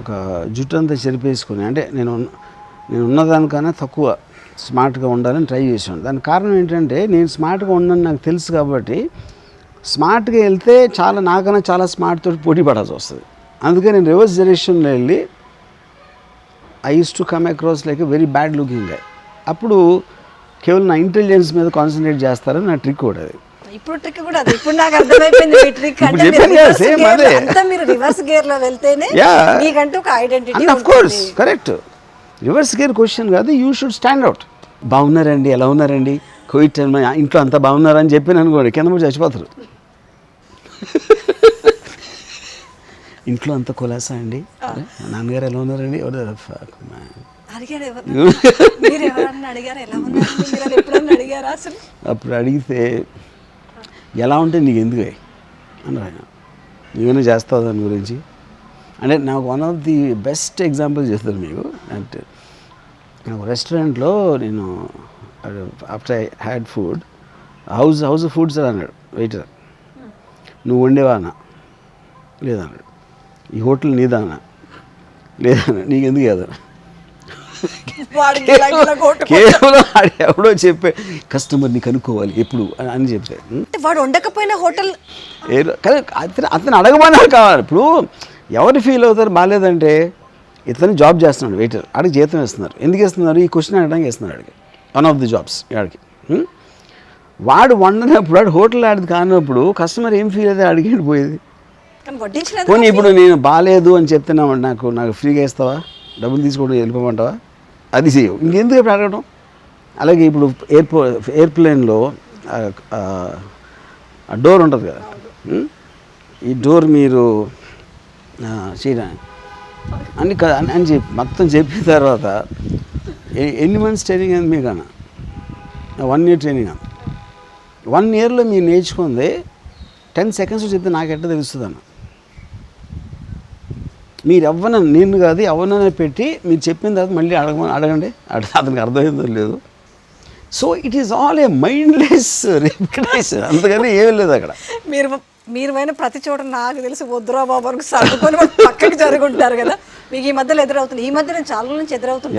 Speaker 2: ఒక జుట్టు అంతా చెరిపేసుకుని, అంటే నేను ఉన్నదానికన్నా తక్కువ స్మార్ట్గా ఉండాలని ట్రై చేసాను. దానికి కారణం ఏంటంటే నేను స్మార్ట్గా ఉన్నాను నాకు తెలుసు కాబట్టి, స్మార్ట్గా వెళ్తే నాకన్నా చాలా స్మార్ట్ తోటి పోటీ పడాల్సి వస్తుంది. అందుకే నేను రివర్స్ డైరెక్షన్లో వెళ్ళి I use to come across like a very bad looking guy. అప్పుడు కేవలం నా ఇంటెలిజెన్స్ మీద కాన్సన్ట్రేట్ చేస్తారని నా ట్రిక్ కూడా అది.
Speaker 1: ఇప్పుడు ట్రిక్ కూడా అది. ఇప్పుడు నాకు అర్థమైపోయింది మీ ట్రిక్ అంటే మీరు రివర్స్ గేర్ లో వెళ్తేనే మీకంటూ ఒక identity.
Speaker 2: Of course correct. Reverse gear question కాదు, యూ షుడ్ స్టాండ్ అవుట్. బాగున్నారండి, ఎలా ఉన్నారండి, కోవిడ్ టైంలో ఇంట్లో అంతా బాగున్నారని చెప్పి అనుకోండి కింద పడి చచ్చిపోతారు. ఇంట్లో అంత కులాసా అండి, నాన్నగారు ఎలా ఉన్నారండి, అప్పుడు అడిగితే ఎలా ఉంటే నీకు ఎందుకు అని ఆయన నువ్వేనా చేస్తావు దాని గురించి అంటే. నాకు one of the best example చేస్తాను మీకు. అంటే నాకు రెస్టారెంట్లో నేను after I had food house food sir అన్నాడు వెయిటర్. నువ్వు వండేవా అన్న? లేదన్నాడు. ఈ హోటల్ నీదానా? లేదన్నా. నీకు ఎందుకు కాదన్నా? కేవలం ఎవడో చెప్పే కస్టమర్ని కనుక్కోవాలి ఎప్పుడు అని చెప్తే
Speaker 1: వాడు వండకపోయినా హోటల్
Speaker 2: అతను అడగమన్నారు కావాలి. ఇప్పుడు ఎవరు ఫీల్ అవుతారు బాగాలేదంటే, ఇతను జాబ్ చేస్తున్నాడు వెయిటర్, ఆడికి జీతం వేస్తున్నారు. ఎందుకు వేస్తున్నారు? ఈ క్వశ్చన్ అడగడానికి వేస్తున్నారు ఆడికి. వన్ ఆఫ్ ది జాబ్స్ ఆడికి. వాడు వండినప్పుడు వాడు హోటల్ ఆడిది కానప్పుడు కస్టమర్ ఏం ఫీల్ అయితే అడిగి పోయేది. పోనీ ఇప్పుడు నేను బాగాలేదు అని చెప్తున్నా నాకు ఫ్రీగా ఇస్తావా, డబ్బులు తీసుకోవడం వెళ్ళిపోమంటావా? అది చేయవు. ఇంకెందుకు ఇప్పుడు అడగడం? అలాగే ఇప్పుడు ఎయిర్ప్లేన్లో డోర్ ఉంటుంది కదా, ఈ డోర్ మీరు చేయడానికి అని చెప్పి మొత్తం చెప్పిన తర్వాత ఎన్ని మంత్స్ ట్రైనింగ్ అయింది మీకు అన్న? 1 year ట్రైనింగ్ అన్న. 1 yearలో మీరు నేర్చుకుంది 10 seconds చెప్తే నాకు ఎట్లా తెలుస్తుంది అన్న. మీరు నేను కాదు ఎవరినైనా పెట్టి మీరు చెప్పిన తర్వాత మళ్ళీ అడగండి, అతనికి అర్థమైందో లేదు. So it is all a mindless repetition, అంతకని ఏమీ లేదు అక్కడ.
Speaker 1: మీరు పోయిన ప్రతి చోట నాకు తెలిసి వద్దురా బాబు వరకు సర్దుకొని పక్కకి జరుగుంటారు కదా. మీకు ఈ మధ్యలో ఎదురవుతుంది, ఈ మధ్య నేను చాలా నుంచి ఎదురవుతుంది.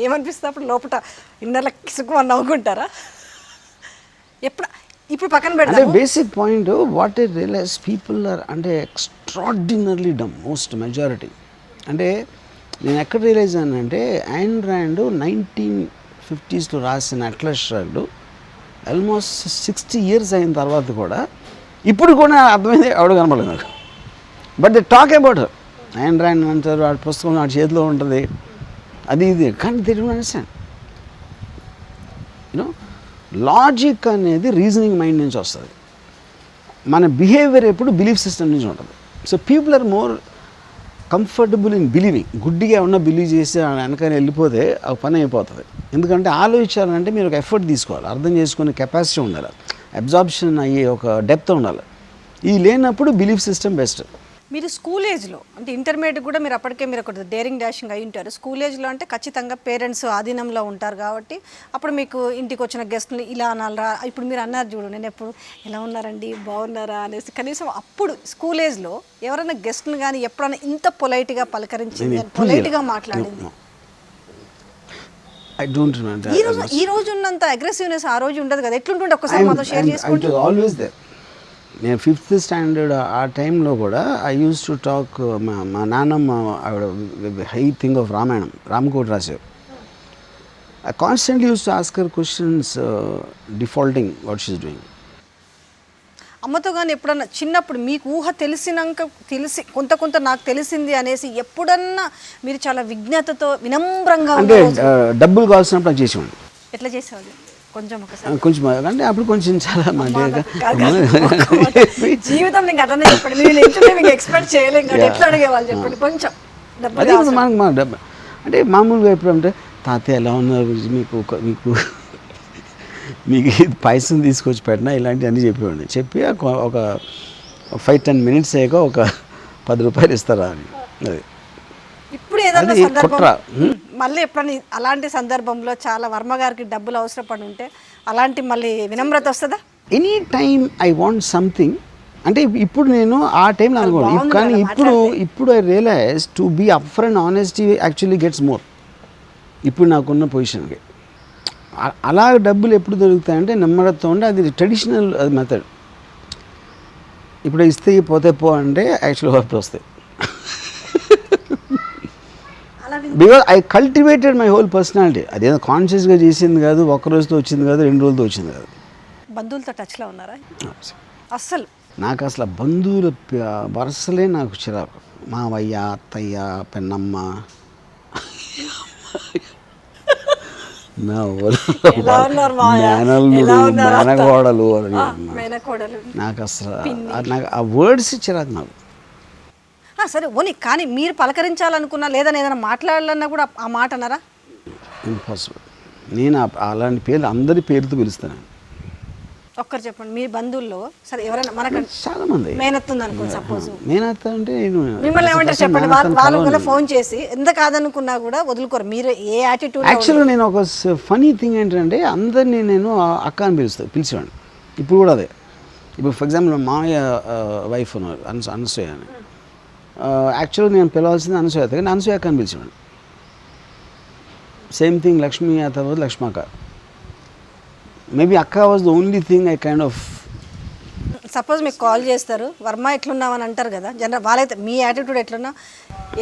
Speaker 1: ఏమనిపిస్తుంది అప్పుడు లోపల ఇన్నర్ల కిసుకు నవ్వుకుంటారా? ఇప్పుడు పక్కన పెడతాం.
Speaker 2: Basic point what I realise people are అంటే ఎక్స్ట్రాడినర్లీ డమ్ మోస్ట్ మెజారిటీ. అంటే నేను ఎక్కడ రియలైజ్ అయ్యానంటే ఐన్ ర్యాండ్ 1950s రాసిన అట్లస్ షరల్డ్ ఆల్మోస్ట్ 60 years అయిన తర్వాత కూడా ఇప్పుడు కూడా అర్థమైంది ఎవడు కనపడలేదు నాకు. But they talk about Ayn Rand అంటారు, వాడి పుస్తకం వాడి చేతిలో ఉంటుంది, అది ఇది, కానీ they don't understand. You know logic అనేది రీజనింగ్ మైండ్ నుంచి వస్తుంది. మన బిహేవియర్ ఎప్పుడు బిలీఫ్ సిస్టమ్ నుంచి ఉంటుంది. So people are more comfortable in believing. గుడ్డిగా ఏమన్నా బిలీవ్ చేసి వెనకని వెళ్ళిపోతే ఆ పని అయిపోతుంది. ఎందుకంటే ఆలోచించాలంటే మీరు ఒక ఎఫర్ట్ తీసుకోవాలి, అర్థం చేసుకునే కెపాసిటీ ఉండాలి, అబ్జార్ప్షన్ అయ్యే ఒక డెప్త్ ఉండాలి. ఈ లేనప్పుడు బిలీఫ్ సిస్టమ్ బెస్ట్.
Speaker 1: మీరు స్కూల్ ఏజ్లో అంటే ఇంటర్మీడియట్ కూడా మీరు అప్పటికే మీరు ఒక డేరింగ్ డాషింగ్ అయి ఉంటారు. స్కూల్ ఏజ్లో అంటే ఖచ్చితంగా పేరెంట్స్ ఆధీనంలో ఉంటారు కాబట్టి అప్పుడు మీకు ఇంటికి వచ్చిన గెస్ట్ని ఇలా అనాలరా, ఇప్పుడు మీరు అన్నారు చూడు, నేను ఎప్పుడు ఎలా ఉన్నారండి బాగున్నారా అనేసి, కనీసం అప్పుడు స్కూల్ ఏజ్లో ఎవరైనా గెస్ట్ని కానీ ఎప్పుడైనా ఇంత పొలైట్గా పలకరించింది, పొలైట్గా మాట్లాడింది? ఈ రోజు ఉన్నంత అగ్రెసివ్నెస్ ఆ రోజు ఉండదు కదా. ఎట్లుంటుండే ఒక్కసారి మాతో షేర్ చేసుకుంటే.
Speaker 2: నేను 5th standard ఆ టైంలో కూడా ఐ యూస్ టు టాక్. మా నాన్నమ్మ ఆవిడ high thing of Ramayanam, Ramakoti రాశారు. I constantly used to ask her questions, defaulting what she's doing.
Speaker 1: అమ్మతో కానీ ఎప్పుడన్నా చిన్నప్పుడు మీకు ఊహ తెలిసి కొంత నాకు తెలిసింది అనేసి ఎప్పుడన్నా మీరు చాలా విజ్ఞతతో వినమ్రంగా
Speaker 2: అంటే డబ్బులు కావాల్సినప్పుడు నాకు చేసేవాడిని.
Speaker 1: ఎట్లా చేసేవాళ్ళు కొంచెం ఒకసారి?
Speaker 2: కొంచెం అంటే అప్పుడు కొంచెం చాలా
Speaker 1: జీవితం నీకు అట్లనే చెప్పండి, నేను ఏంటంటే మీకు ఎక్స్పెక్ట్ చేయలేం కదా, ఎట్లా అడిగేవాళ్ళు చెప్పండి కొంచెం.
Speaker 2: అదే మనకు మా డబ్బు అంటే మామూలుగా ఎప్పుడు అంటే తాతయ్య ఎలా ఉన్నారు, మీకు పాయసం తీసుకొచ్చి పెట్టినా ఇలాంటివన్నీ చెప్పేవాడిని. చెప్పి ఒక 5-10 minutes అయ్యాక ఒక 10 రూపాయలు ఇస్తారా అని. అది
Speaker 1: ఇప్పుడు ఏదైనా సందర్భం మళ్ళీ ఎప్పుడైనా అలాంటి సందర్భంలో చాలా వర్మ గారికి డబ్బులు అవసరపడి ఉంటే అలాంటి మళ్ళీ వినమ్రత వస్తుందా?
Speaker 2: Any time I want something అంటే ఇప్పుడు నేను ఆ టైంలో అనుకోను, కానీ ఇప్పుడు I realise to be upfront honesty actually gets more. ఇప్పుడు నాకున్న పొజిషన్కి అలా డబ్బులు ఎప్పుడు దొరుకుతాయంటే నమ్మకంతో ఉంటే అది ట్రెడిషనల్ అది మెథడ్. ఇప్పుడు ఇస్తే పోతే పో అంటే యాక్చువల్ వర్క్ వస్తాయి. Because I cultivated my whole personality. అదేదో కాన్షియస్గా చేసింది కాదు, ఒక్క రోజుతో వచ్చింది కాదు, 2 రోజులతో వచ్చింది కాదు.
Speaker 1: బంధువులతో టచ్లో ఉన్నారా అస్సలు? నాకు
Speaker 2: అసలు బంధువుల వరుసలే నాకు చిరాకు. మావయ్య, అత్తయ్య, పెన్నమ్మ, మేనగోడలు, నాకు అసలు నాకు ఆ వర్డ్స్ చిరాకు నాకు.
Speaker 1: సరే ఓని, కానీ మీరు పలకరించాలనుకున్నా లేదా ఏదైనా మాట్లాడాలన్నా కూడా ఆ మాట అన్నారా?
Speaker 2: ఇంపాసిబుల్. నేను అలాంటి పేర్లు అందరి పేరుతో పిలుస్తాను.
Speaker 1: ఒక్కరు చెప్పండి మీ బంధువుల్లో. సరే ఎవరైనా మనకు
Speaker 2: చాలా మంది
Speaker 1: మేనత్తుంది అనుకోండి, సపోజ్
Speaker 2: మేనత్త అంటే
Speaker 1: మిమ్మల్ని ఏమంటారు చెప్పండి? వాళ్ళు కూడా ఫోన్ చేసి ఎంత కాదనుకున్నా కూడా వదులుకోరు, మీరు ఏ యాటిట్యూడ్?
Speaker 2: యాక్చువల్గా నేను ఒక ఫనీ థింగ్ ఏంటంటే అందరినీ నేను అక్క అని పిలిచేవాడిని. ఇప్పుడు కూడా అదే. ఇప్పుడు ఫర్ ఎగ్జాంపుల్ మామయ్య వైఫ్ ఉన్నారు అనసూయ అని. యాక్చువల్గా నేను పిలవాల్సింది అనసూయ, కానీ అనసూయ అక్క అని పిలిచేవాడిని. సేమ్ థింగ్ లక్ష్మీ ఆ తర్వాత లక్ష్మక్క. మేబీ అక్క was the only thing I kind of.
Speaker 1: Suppose మీకు కాల్ చేస్తారు, వర్మ ఎట్లున్నావు అని అంటారు కదా జనరల్. వాళ్ళైతే మీ యాటిట్యూడ్ ఎట్లున్నా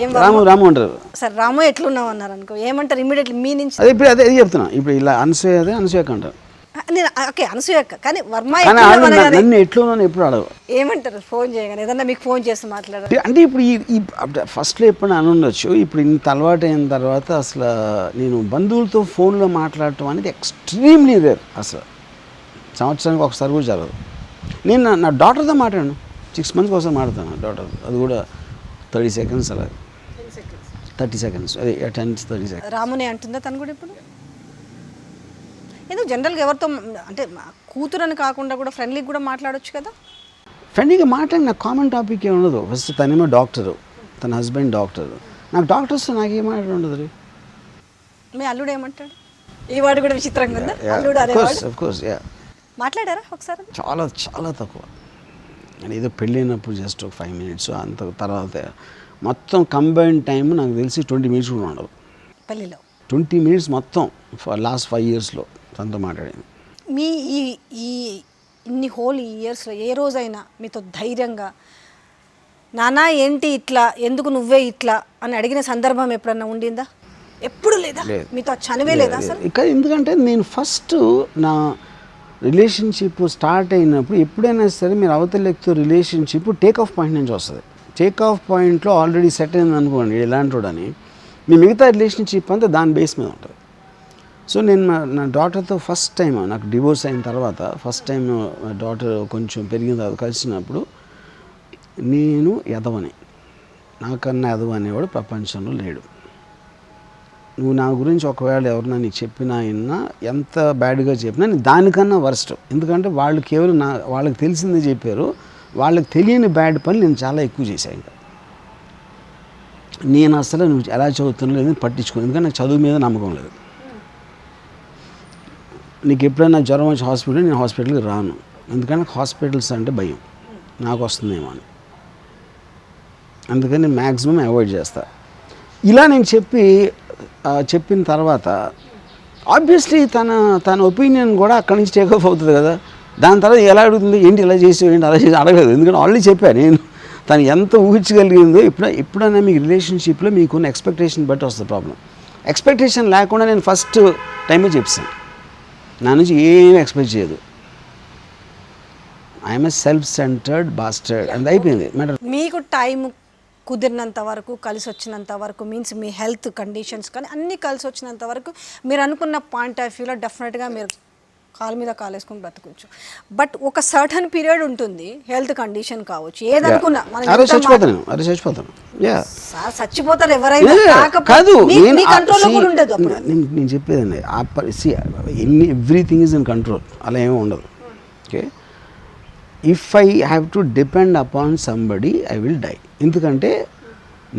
Speaker 1: ఏం
Speaker 2: రాము అంటారు.
Speaker 1: సరే రాము ఎట్లున్నావు అన్నారు అనుకో, ఏమంటారు ఇమీడియట్లీ మీ నుంచి?
Speaker 2: అదే ఇప్పుడు అదే చెప్తున్నా. ఇప్పుడు ఇలా అనసూయక అంటారు.
Speaker 1: నేను ఓకే అనసూయ, కానీ వర్మ
Speaker 2: నన్ను ఎట్లున్నాను ఎప్పుడు అడగ.
Speaker 1: ఏమంటారు ఫోన్ చేయగానే? ఏదన్నా మీకు ఫోన్ చేసి మాట్లాడారు
Speaker 2: అంటే ఇప్పుడు ఈ ఫస్ట్లో ఎప్పుడు అని ఉండొచ్చు. ఇప్పుడు ఇంత అలవాటు అయిన తర్వాత అసలు నేను బంధువులతో ఫోన్లో మాట్లాడటం అనేది ఎక్స్ట్రీమ్లీ రేర్. అసలు సంవత్సరానికి ఒకసారి కూడా జరగదు. నేను నా డాటర్తో మాట్లాడాను, 6 months ఒకసారి మాట్లాడతాను నా డాటర్. అది కూడా 30 seconds అలా, 30 seconds, అదే 10-30 seconds.
Speaker 1: రాముని అంటుందా తను కూడా ఇప్పుడు? ఎందుకు జనరల్గా ఎవరితో అంటే కూతురు అని కాకుండా కూడా ఫ్రెండ్లీగా కూడా మాట్లాడొచ్చు కదా?
Speaker 2: ఫ్రెండ్లీగా మాట్లాడి నాకు కామన్ టాపిక్ ఏ ఉండదు. ఫస్ట్ తనేమో డాక్టరు, తన హస్బెండ్ డాక్టరు. నాకు డాక్టర్స్తో నాకేం మాట ఉండదు.
Speaker 1: మీ అల్లుడు ఏమంటాడు? ఈ వాడు కూడా విచిత్రంగా ఉందా? అల్లుడు అదే మాట్లాడారా ఒకసారి?
Speaker 2: చాలా చాలా తక్కువ. నేను ఏదో పెళ్ళైనప్పుడు జస్ట్ ఒక 5 minutes, అంత తర్వాత మొత్తం కంబైన్డ్ టైం నాకు తెలిసి 20 minutes కూడా ఉండదు
Speaker 1: పెళ్ళిలో.
Speaker 2: 20 minutes మొత్తం లాస్ట్ 5 yearsలో తనతో మాట్లాడింది.
Speaker 1: మీ ఈ ఇన్ని హోల్ ఇయర్స్లో ఏ రోజైనా మీతో ధైర్యంగా నానా ఏంటి ఇట్లా, ఎందుకు నువ్వే ఇట్లా అని అడిగిన సందర్భం ఎప్పుడన్నా ఉండిందా? ఎప్పుడు లేదా? మీతో చనివే లేదా అసలు?
Speaker 2: ఇక్కడ ఎందుకంటే నేను ఫస్ట్ నా రిలేషన్షిప్ స్టార్ట్ అయినప్పుడు ఎప్పుడైనా సరే మీరు అవతల వ్యక్తితో రిలేషన్షిప్ టేక్ ఆఫ్ పాయింట్ నుంచి వస్తుంది. టేక్ ఆఫ్ పాయింట్లో ఆల్రెడీ సెట్ అయింది అనుకోండి ఎలాంటి వాడని, మీ మిగతా రిలేషన్షిప్ అంతా దాని బేస్ మీద ఉంటుంది. సో నేను నా డాటర్తో ఫస్ట్ టైం నాకు డివోర్స్ అయిన తర్వాత ఫస్ట్ టైం నా డాటర్ కొంచెం పెరిగిన తర్వాత కలిసినప్పుడు, నేను ఎదవని, నాకన్నా ఎదవ అనేవాడు ప్రపంచంలో లేడు. నువ్వు నా గురించి ఒకవేళ ఎవరన్నా నీకు చెప్పినా అయినా ఎంత బ్యాడ్గా చెప్పినా నేను దానికన్నా వర్స్ట్. ఎందుకంటే వాళ్ళు కేవలం వాళ్ళకి తెలిసిందే చెప్పారు, వాళ్ళకి తెలియని బ్యాడ్ పని నేను చాలా ఎక్కువ చేశాను. ఇంకా నేను అసలు నువ్వు ఎలా చదువుతున్నా లేదని పట్టించుకోను, ఎందుకంటే నాకు చదువు మీద నమ్మకం లేదు. నీకు ఎప్పుడైనా జ్వరం వచ్చి హాస్పిటల్, నేను హాస్పిటల్కి రాను, ఎందుకంటే హాస్పిటల్స్ అంటే భయం, నాకు వస్తుందేమో అని. అందుకని మ్యాక్సిమం అవాయిడ్ చేస్తా. ఇలా నేను చెప్పిన తర్వాత ఆబ్వియస్లీ తన ఒపీనియన్ కూడా అక్కడి నుంచి టేక్ ఆఫ్ అవుతుంది కదా. దాని తర్వాత ఎలా అడుగుతుంది, ఏంటి ఇలా చేసావు, ఏంటి అలా చేసి అడగలేదు. ఎందుకంటే ఆల్రెడీ చెప్పాను నేను తను ఎంత ఊహించగలిగిందో. ఎప్పుడైనా మీకు రిలేషన్షిప్లో మీకున్న ఎక్స్పెక్టేషన్ బట్టి వస్తుంది ప్రాబ్లం. ఎక్స్పెక్టేషన్ లేకుండా నేను ఫస్ట్ టైమే చెప్పాను, నా నుంచి ఏం ఎక్స్పెక్ట్ చేయదు, I'm a self centred bastard and అయిపోయింది మ్యాటర్.
Speaker 1: మీకు టైం కుదిరినంత వరకు, కలిసి వచ్చినంత వరకు, మీన్స్ మీ హెల్త్ కండిషన్స్ కానీ అన్నీ కలిసి వచ్చినంత వరకు మీరు అనుకున్న పాయింట్ ఆఫ్ వ్యూలో డెఫినెట్గా మీరు కాలు మీద కాలేసుకొని బ్రతకవచ్చు. బట్ ఒక సర్టన్ పీరియడ్ ఉంటుంది, హెల్త్ కండిషన్ కావచ్చు, ఏదనుకున్నా
Speaker 2: చచ్చిపోతాను
Speaker 1: చచ్చిపోతారు ఎవరైనా,
Speaker 2: కాదు
Speaker 1: మీ కంట్రోల్లో కూడా ఉండదు అప్పుడు.
Speaker 2: నేను చెప్పేదండి, ఎవ్రీథింగ్ ఈజ్ ఇన్ కంట్రోల్, అలా ఏమీ ఉండదు. Okay, if I have to depend upon somebody I will die. ఎందుకంటే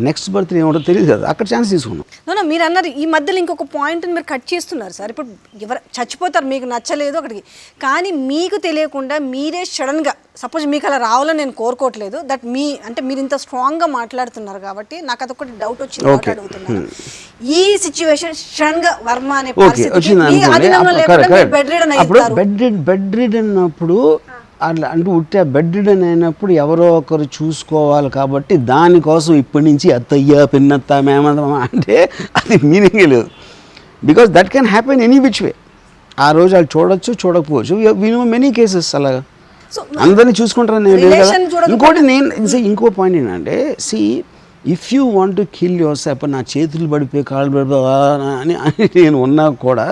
Speaker 2: నెక్స్ట్ బర్త్ ఏముంటో తెలియదు కదా, అక్కడ ఛాన్స్ తీసుకున్నాం.
Speaker 1: మీరు అన్నారు ఈ మధ్యలో ఇంకొక పాయింట్ మీరు కట్ చేస్తున్నారు సార్. ఇప్పుడు ఎవరు చచ్చిపోతారు, మీకు నచ్చలేదు అక్కడికి, కానీ మీకు తెలియకుండా మీరే సడన్గా, సపోజ్ మీకు అలా రావాలని నేను కోరుకోవట్లేదు, దట్ అంటే మీరు ఇంత స్ట్రాంగ్గా మాట్లాడుతున్నారు కాబట్టి నాకు అదొకటి డౌట్ వచ్చింది అడుగుతున్నాను. ఈ సిచ్యువేషన్ సడన్గా వర్మ అనే
Speaker 2: బెడ్ రిడన్ అప్పుడు అట్లా అంటూ ఉట్టే బెడ్ రిడన్ అయినప్పుడు ఎవరో ఒకరు చూసుకోవాలి కాబట్టి దానికోసం ఇప్పటి నుంచి అత్తయ్య పిన్నత్త మేమత్త అంటే అది మీనింగే లేదు. Because that can happen any which way. ఆ రోజు వాళ్ళు చూడొచ్చు, చూడకపోవచ్చు. వీ నో మెనీ కేసెస్ అలాగా అందరినీ చూసుకుంటారని నేను లేదు కదా. ఇంకోటి ఇంకో పాయింట్ ఏంటంటే, if you want to kill your self, నా చేతులు పడిపోయి కాళ్ళు పడిపోయి అని నేను ఉన్నా కూడా,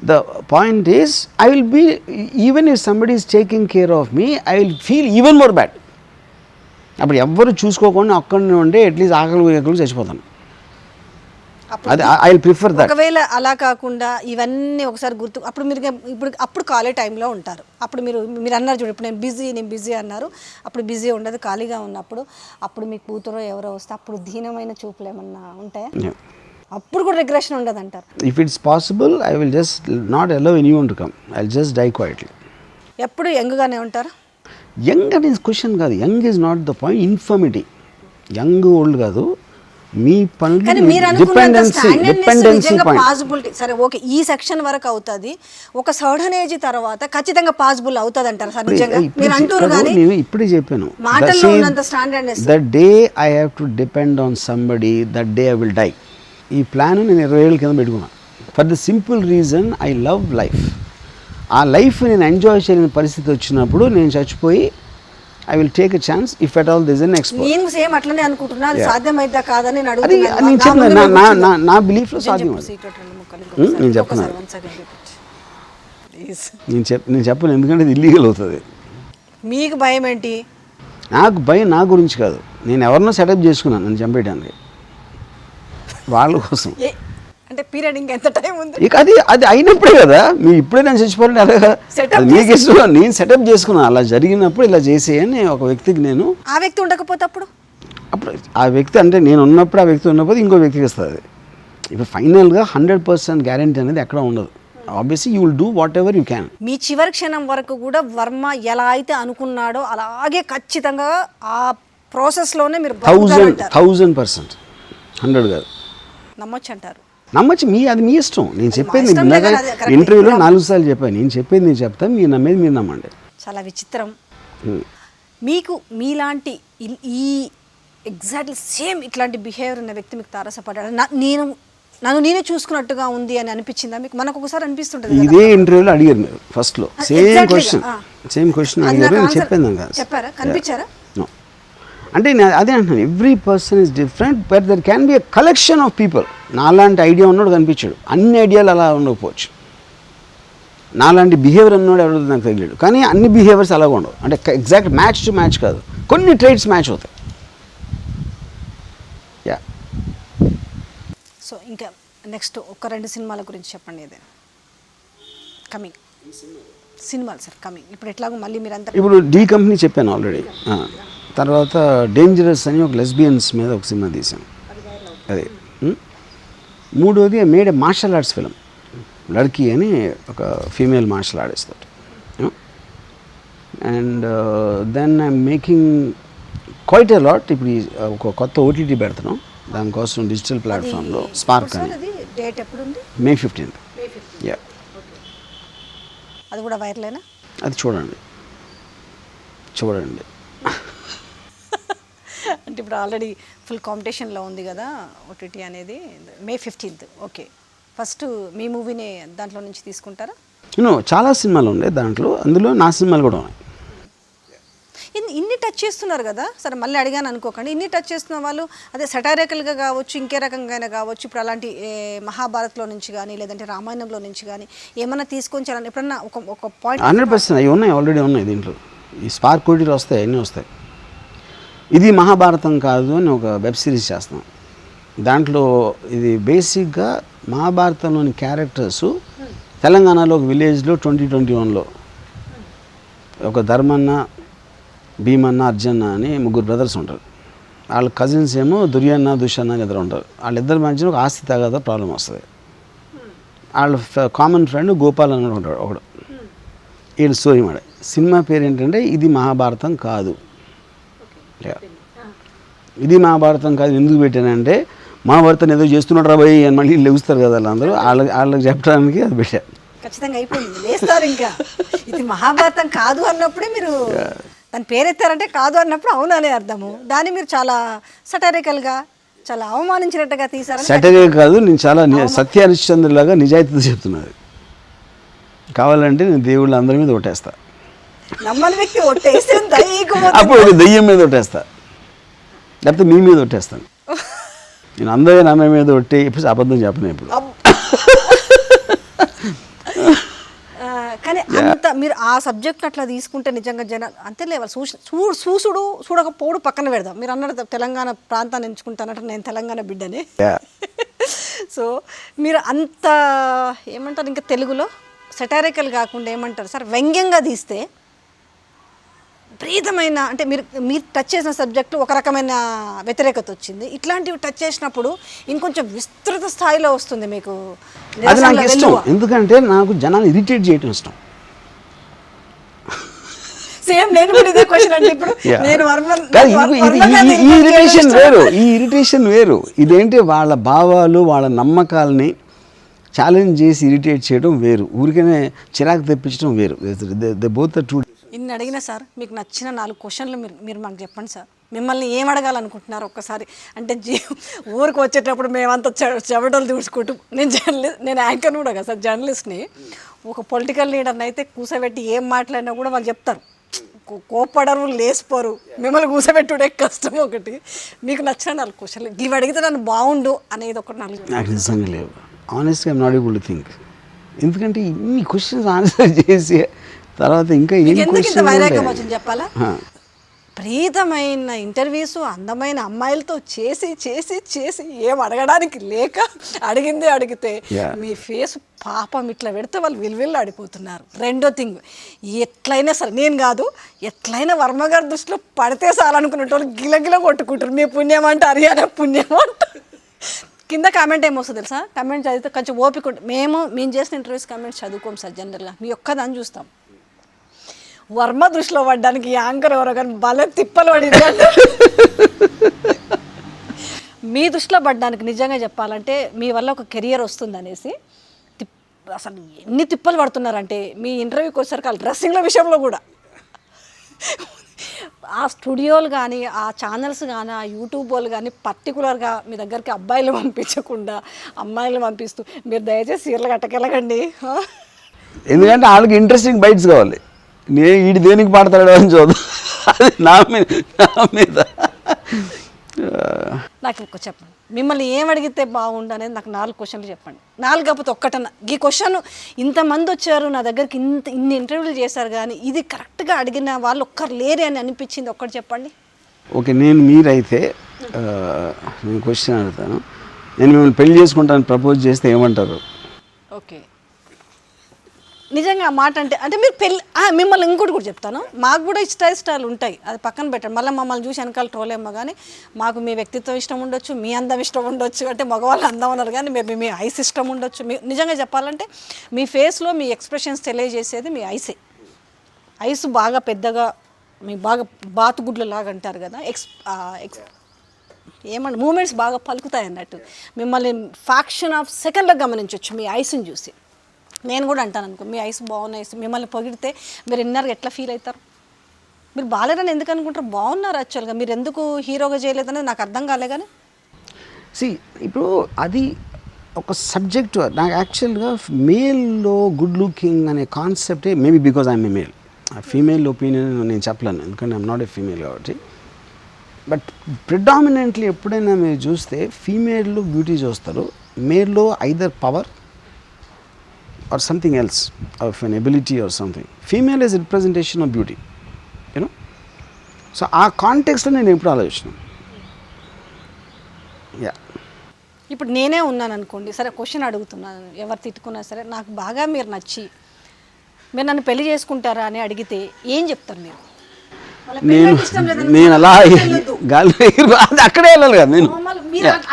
Speaker 2: the point is I will be, even if somebody is taking care of me, I will feel even more bad. అప్పుడు ఎవ్వరు చూసుకోకుండా అక్కడనే ఉంటే అట్లీస్ట్ ఆకలి చచ్చిపోతాను. అది ఐ విల్ ప్రిఫర్ దట్.
Speaker 1: ఒకవేళ అలా కాకుండా ఇవన్నీ ఒకసారి గుర్తు, అప్పుడు మీరు అప్పుడు ఖాళీ టైంలో ఉంటారు. అప్పుడు మీరు అన్నారు చూడు, ఇప్పుడు నేను బిజీ అన్నారు. అప్పుడు బిజీ ఉండదు, ఖాళీగా ఉన్నప్పుడు అప్పుడు మీ కూతురు ఎవరో వస్తే అప్పుడు దీనమైన చూపులు ఏమన్నా ఉంటాయా? అప్పుడు కూడా రిగ్రెషన్ ఉండదు అంటారు.
Speaker 2: If it's possible I will just not allow anyone to come, I will just die quietly.
Speaker 1: ఎప్పుడు యంగ్గానే ఉంటారు?
Speaker 2: యంగ్ అనేది క్వశ్చన్ కాదు, young is not the point. Infirmity, young old కాదు, మీ పనులు డిపెండెన్సీ
Speaker 1: పాసిబిలిటీ. సరే ఓకే, ఈ సెక్షన్ వరకు అవుతుంది, ఒక సర్టన్ ఏజ్ తర్వాత ఖచ్చితంగా పాసిబుల్ అవుతుంది అంటారు సార్? నిజంగా మీరు అంటారు కానీ
Speaker 2: నేను ఇప్పుడే చెప్పాను,
Speaker 1: మాటల్లో ఉన్నంత standardness.
Speaker 2: The day I have to depend on somebody, that day I will die. ఈ ప్లాన్ నేను 20 ఏళ్ళ కింద పెట్టుకున్నాను. For the simple reason I love life. ఆ లైఫ్ నేను ఎంజాయ్ చేయలేని పరిస్థితి వచ్చినప్పుడు నేను చచ్చిపోయి I will take a chance if at all this an expert.
Speaker 1: నేను సేమ్ అట్లనే అనుకుంటున్నా, అది సాధ్యమైద్దా కాదని నేను
Speaker 2: నా బిలీఫ్లో సాధ్యం. నేను చెప్తున్నాను, నేను చెప్పను, ఎందుకంటే ఇది ఇల్లీగల్ అవుతుంది.
Speaker 1: మీకు భయం ఏంటి?
Speaker 2: నాకు భయం నా గురించి కాదు, నేను ఎవరినో సెటప్ చేసుకున్నాను నన్ను చంపేయడానికి, వాళ్ళ కోసం.
Speaker 1: అంటే పీరియడ్ ఇంకా ఎంత టైం ఉంది?
Speaker 2: ఇక అది అయినప్పుడే కదా, మీరు ఇప్పుడే నేను చచ్చిపోవాలంటే అలాగా, అది మీకు ఇష్టం. నేను సెటప్ చేసుకున్నాను, అలా జరిగినప్పుడు ఇలా చేసేయని ఒక వ్యక్తికి. నేను
Speaker 1: ఆ వ్యక్తి ఉండకపోతే అప్పుడు
Speaker 2: ఆ వ్యక్తి అంటే నేను ఉన్నప్పుడు, ఆ వ్యక్తి ఉన్నప్పుడు ఇంకో వ్యక్తికి ఇస్తుంది. ఇప్పుడు ఫైనల్గా 100% గ్యారంటీ అనేది ఎక్కడ ఉండదు. Obviously you will do whatever you can.
Speaker 1: మీ చివరి క్షణం వరకు కూడా వర్మ ఎలా అయితే అనుకున్నాడో అలాగే ఖచ్చితంగా ఆ ప్రాసెస్లోనే మీరు
Speaker 2: 1000% 100 కాదు,
Speaker 1: నమ్మొచ్చు అంటారు.
Speaker 2: నమ్మచ్చు, అది మీ ఇష్టం. నేను చెప్పేది ఇంటర్వ్యూలో 4 సార్లు చెప్పాను, నేను చెప్పేది నేను చెప్తాను, మీరు నమ్మేది మీరు నమ్మండి.
Speaker 1: చాలా విచిత్రం. మీకు మీలాంటి ఈ ఎగ్జాక్ట్లీ సేమ్ ఇట్లాంటి బిహేవియర్ ఉన్న వ్యక్తి మీకు తారసపడ్డాడు, నన్ను నేనే చూసుకున్నట్టుగా ఉంది అని అనిపించిందా మీకు? మనకు ఒకసారి అనిపిస్తుంటుంది.
Speaker 2: ఇదే ఇంటర్వ్యూలో అడిగారు మీరు ఫస్ట్లో, సేమ్ క్వశ్చన్ అడిగారు, నేను చెప్పాను కదా.
Speaker 1: చెప్పారా? కనిపించారా?
Speaker 2: అంటే నేను అదే అంటున్నాను, every person is different, but there can be a collection of people. నాలాంటి ఐడియా ఉన్నాడు కనిపించాడు, అన్ని ఐడియాలు అలా ఉండకపోవచ్చు. నాలాంటి బిహేవియర్ అన్నాడు ఎవరు నాకు తెలియడు, కానీ అన్ని బిహేవియర్స్ అలాగ ఉండవు. అంటే ఎగ్జాక్ట్ మ్యాచ్ టు మ్యాచ్ కాదు, కొన్ని ట్రేట్స్ మ్యాచ్ అవుతాయి. యా.
Speaker 1: సో ఇంకా నెక్స్ట్ ఒక 2 సినిమాల గురించి చెప్పండి. ఏదైనా కమింగ్ సినిమాలు సార్, కమింగ్ ఇప్పుడు ఎట్లాగో మళ్ళీ మీరంతా.
Speaker 2: ఇప్పుడు డి కంపెనీ చెప్పాను ఆల్రెడీ. తర్వాత డేంజరస్ అని ఒక లెస్బియన్స్ మీద ఒక సినిమా తీసాను, అదే. మూడోది made a martial arts film, Ladki అని ఒక ఫీమేల్ మార్షల్ ఆర్టిస్ట్ తోటి. And then I'm making quite a lot. ఇప్పుడు ఒక కొత్త ఓటీటీ పెడుతున్నాం, దానికోసం డిజిటల్ ప్లాట్ఫామ్లో స్పార్క్ అని.
Speaker 1: డేట్ ఎప్పుడు ఉంది?
Speaker 2: May 15th. యా.
Speaker 1: అది కూడా వైరలేనా?
Speaker 2: అది చూడండి.
Speaker 1: అంటే ఇప్పుడు ఆల్రెడీ ఫుల్ కాంపిటీషన్లో ఉంది కదా ఓటీటీ అనేది, May 15th. ఓకే, ఫస్ట్ మీ మూవీనే దాంట్లో నుంచి తీసుకుంటారా?
Speaker 2: చాలా సినిమాలు ఉన్నాయి దాంట్లో, అందులో నా సినిమాలు కూడా ఉన్నాయి.
Speaker 1: ఇన్ని టచ్ చేస్తున్నారు కదా, సరే మళ్ళీ అడిగాను అనుకోకండి, ఇన్ని టచ్ చేస్తున్న వాళ్ళు అదే సటారికల్గా కావచ్చు, ఇంకే రకంగా కావచ్చు, ఇప్పుడు అలాంటి మహాభారత్లో నుంచి కానీ లేదంటే రామాయణంలో నుంచి కానీ ఏమన్నా తీసుకొని చాలా ఎప్పుడన్నా ఒక పాయింట్
Speaker 2: 100% అవి ఉన్నాయి, ఆల్రెడీ ఉన్నాయి దీంట్లో. ఈ స్పార్క్ ఓటీటీలో వస్తాయి, అన్నీ వస్తాయి. ఇది మహాభారతం కాదు అని ఒక వెబ్ సిరీస్ చేస్తాం. దాంట్లో ఇది బేసిక్గా మహాభారతంలోని క్యారెక్టర్స్ తెలంగాణలో ఒక విలేజ్లో 2021లో ఒక ధర్మన్న, భీమన్న, అర్జున్న అని 3 బ్రదర్స్ ఉంటారు. వాళ్ళ కజిన్స్ ఏమో దుర్యన్న, దుషన్న అని ఇద్దరు ఉంటారు. వాళ్ళిద్దరి మధ్యన ఒక ఆస్తి తగాదా ప్రాబ్లం వస్తుంది. వాళ్ళ కామన్ ఫ్రెండ్ గోపాల్ అని ఉంటాడు ఒకడు. వీళ్ళ స్టోరీ మాట. సినిమా పేరు ఏంటంటే ఇది మహాభారతం కాదు. ఇది మహాభారతం కాదు ఎందుకు పెట్టానంటే, మహాభారతం ఏదో చేస్తున్నాడు రా భయ్ అని మళ్ళీ లెగుస్తారు కదా వాళ్ళందరూ, వాళ్ళకి చెప్పడానికి అది పెట్టాను.
Speaker 1: ఖచ్చితంగా అయిపోయింది, లేస్తారు ఇంకా. ఇది మహాభారతం కాదు అన్నప్పుడే మీరు దాని పేరెత్తారంటే కాదు అన్నప్పుడు అవును అనే అర్థము. దాన్ని మీరు చాలా సటారికల్గా చాలా అవమానించినట్టుగా తీసారు.
Speaker 2: సటరే కాదు, నేను చాలా సత్య హరిశ్చంద్రులాగా నిజాయితీతో చెప్తున్నది. కావాలంటే నేను దేవుళ్ళ అందరి మీద ఒట్టేస్తా,
Speaker 1: నమ్మని వ్యక్తి ఒట్టేస్తే
Speaker 2: అప్పుడు దెయ్యం మీద ఒట్టేస్తా, లేకపోతే మీ మీద ఒట్టేస్తాను. నేను అందరి నమ్మ మీద ఒట్టి ఇప్పుడు అబద్ధం చెప్పను ఇప్పుడు.
Speaker 1: కానీ అంత మీరు ఆ సబ్జెక్ట్ అట్లా తీసుకుంటే నిజంగా జనాలు అంతే లేవాలి. చూసుడు చూడకపోవడు పక్కన పెడదాం. మీరు అన్నారు తెలంగాణ ప్రాంతాన్ని ఎంచుకుంటానంటే నేను తెలంగాణ బిడ్డని. సో మీరు అంత ఏమంటారు, ఇంకా తెలుగులో సెటారికల్ కాకుండా ఏమంటారు సార్, వ్యంగ్యంగా తీస్తే విపరీతమైన, అంటే మీరు టచ్ చేసిన సబ్జెక్టు ఒక రకమైన వ్యతిరేకత వచ్చింది. ఇట్లాంటివి టచ్ చేసినప్పుడు ఇంకొంచెం విస్తృత స్థాయిలో వస్తుంది మీకు.
Speaker 2: అది నాకు ఇష్టం, ఎందుకంటే నాకు జనాన్ని ఇరిటేట్ చేయటం ఇష్టం.
Speaker 1: సేమ్ నేను కూడా ఇదే క్వశ్చన్ అండి. ఇప్పుడు నేను
Speaker 2: ఈ ఇరిటేషన్ వేరు. ఇదేంటి వాళ్ళ భావాలు వాళ్ళ నమ్మకాలని ఛాలెంజ్ చేసి ఇరిటేట్ చేయడం వేరు, ఊరికనే చిరాకు తెప్పించడం వేరు. They both are two.
Speaker 1: ఇన్ని అడిగినా సార్, మీకు నచ్చిన 4 క్వశ్చన్లు మీరు మాకు చెప్పండి సార్. మిమ్మల్ని ఏం అడగాలనుకుంటున్నారు ఒక్కసారి? అంటే ఊరికి వచ్చేటప్పుడు మేమంతా చెమటలు దూసుకుంటూ, నేను యాంకర్ని కూడా కదా సార్, జర్నలిస్ట్ని. ఒక పొలిటికల్ లీడర్ని అయితే కూసబెట్టి ఏం మాట్లాడినా కూడా వాళ్ళు చెప్తారు, కోపడరు, లేసిపోరు. మిమ్మల్ని కూసబెట్టుడే కష్టం. ఒకటి మీకు నచ్చిన 4 క్వశ్చన్లు ఇవి అడిగితే నన్ను బాగుండు అనేది ఒకటి 4.
Speaker 2: నాకు నిజంగా లేవు, ఆనెస్ట్గా I'm not able to think. ఎందుకంటే ఇన్ని క్వశ్చన్స్ ఆన్సర్ చేసి తర్వాత ఇంకా
Speaker 1: వైరాగ్యం వచ్చింది చెప్పాలా? ప్రీతమైన ఇంటర్వ్యూస్ అందమైన అమ్మాయిలతో చేసి చేసి చేసి ఏం అడగడానికి లేక అడిగిందే అడిగితే మీ ఫేస్ పాపం ఇట్లా పెడితే వాళ్ళు విలువిల్లు ఆడిపోతున్నారు. రెండో థింగ్, ఎట్లయినా సరే నేను కాదు, ఎట్లయినా వర్మగారి దృష్టిలో పడితే చాలనుకునేటోళ్ళు గిలగిల కొట్టుకుంటారు. మీ పుణ్యం అంటే హర్యానా పుణ్యం అంటారు. కింద కామెంట్ ఏమొస్తుంది తెలుసా? కామెంట్ చదివితే కొంచెం ఓపిక ఉంటుంది. మేము చేసిన ఇంటర్వ్యూస్ కామెంట్స్ చదువుకోం సార్, జనరల్గా మీ ఒక్కదాన్ని చూస్తాం. వర్మ దృష్టిలో పడ్డానికి యాంకర్ ఎవరో కానీ భలే తిప్పలు పడింది. మీ దృష్టిలో పడ్డానికి నిజంగా చెప్పాలంటే మీ వల్ల ఒక కెరియర్ వస్తుంది అనేసి అసలు ఎన్ని తిప్పలు పడుతున్నారంటే, మీ ఇంటర్వ్యూకి వచ్చేసరికి ఆ డ్రెస్సింగ్ల విషయంలో కూడా ఆ స్టూడియోలు కానీ ఆ ఛానల్స్ కానీ ఆ యూట్యూబ్ వాళ్ళు కానీ పర్టికులర్గా మీ దగ్గరికి అబ్బాయిలు పంపించకుండా అమ్మాయిలు పంపిస్తూ మీరు దయచేసి సీరియల్ కట్టకెళ్ళకండి.
Speaker 2: ఎందుకంటే వాళ్ళకి ఇంట్రెస్టింగ్ బైట్స్ కావాలి. నేను వీడి దేనికి పాడతాడు అని చూద్దాం, అది నా మీద.
Speaker 1: నాకు ఒక చెప్పండి, మిమ్మల్ని ఏం అడిగితే బాగుండు అనేది నాకు 4 క్వశ్చన్లు చెప్పండి. 4 కాకపోతే ఒక్కటన్నా, ఈ క్వశ్చన్ ఇంతమంది వచ్చారు నా దగ్గరికి, ఇన్ని ఇంటర్వ్యూలు చేశారు కానీ ఇది కరెక్ట్గా అడిగిన వాళ్ళు ఒక్కరు లేరే అని అనిపించింది ఒక్కటి చెప్పండి.
Speaker 2: ఓకే, మీరైతే నేను క్వశ్చన్ అడుగుతాను. నేను మిమ్మల్ని పెళ్లి చేసుకుంటాను ప్రపోజ్ చేస్తే ఏమంటారు?
Speaker 1: ఓకే, నిజంగా ఆ మాట అంటే మీరు మిమ్మల్ని ఇంకోటి కూడా చెప్తాను, మాకు కూడా ఇష్టాలు ఉంటాయి, అది పక్కన పెట్టండి. మళ్ళీ మమ్మల్ని చూసి వెనకాల ట్రోలేమో కానీ మాకు మీ వ్యక్తిత్వం ఇష్టం ఉండొచ్చు, మీ అందం ఇష్టం ఉండొచ్చు. అంటే మగవాళ్ళు అందం అన్నారు కానీ మీ ఐస్ ఇష్టం ఉండొచ్చు. నిజంగా చెప్పాలంటే మీ ఫేస్లో మీ ఎక్స్ప్రెషన్స్ తెలియజేసేది మీ ఐసే. ఐస్ బాగా పెద్దగా, మీ బాగా బాతుగుడ్లు లాగా అంటారు కదా, ఏమంటే మూమెంట్స్ బాగా పలుకుతాయి అన్నట్టు. మిమ్మల్ని ఫ్యాక్షన్ ఆఫ్ సెకండ్లకు గమనించవచ్చు మీ ఐస్ని చూసి. నేను కూడా అంటాను అనుకో, మీ ఐస్ బాగున్నాయి, మిమ్మల్ని పొగిడితే మీరు ఇన్నర్గా ఎట్లా ఫీల్ అవుతారు? మీరు బాలేరని ఎందుకు అనుకుంటారు? బాగున్నారు యాక్చువల్గా, మీరు ఎందుకు హీరోగా చేయలేదనేది నాకు అర్థం కాలే. కానీ
Speaker 2: సి ఇప్పుడు అది ఒక సబ్జెక్టు. నాకు యాక్చువల్గా మేల్లో గుడ్ లుకింగ్ అనే కాన్సెప్టే, maybe because I'm a male. Female opinion నేను చెప్పలేను, ఎందుకంటే ఐఎమ్ నాట్ ఏ ఫీమేల్ కాబట్టి. బట్ ప్రిడామినెంట్లీ ఎప్పుడైనా మీరు చూస్తే ఫీమేల్లో బ్యూటీ చూస్తారు, మేల్లో either power or something else of an ability or something. Female is representation of beauty, you know. So ఆ కాంటెక్స్లో నేను ఎప్పుడు ఆలోచించాను. యా,
Speaker 1: ఇప్పుడు నేనే ఉన్నాను అనుకోండి, సరే క్వశ్చన్ అడుగుతున్నాను, ఎవరు తిట్టుకున్నా సరే, నాకు బాగా మీరు నచ్చి మీరు నన్ను పెళ్లి చేసుకుంటారా అని అడిగితే ఏం చెప్తారు మీరు?
Speaker 2: నేను అలా గాలి అక్కడే వెళ్ళాలి కదా నేను.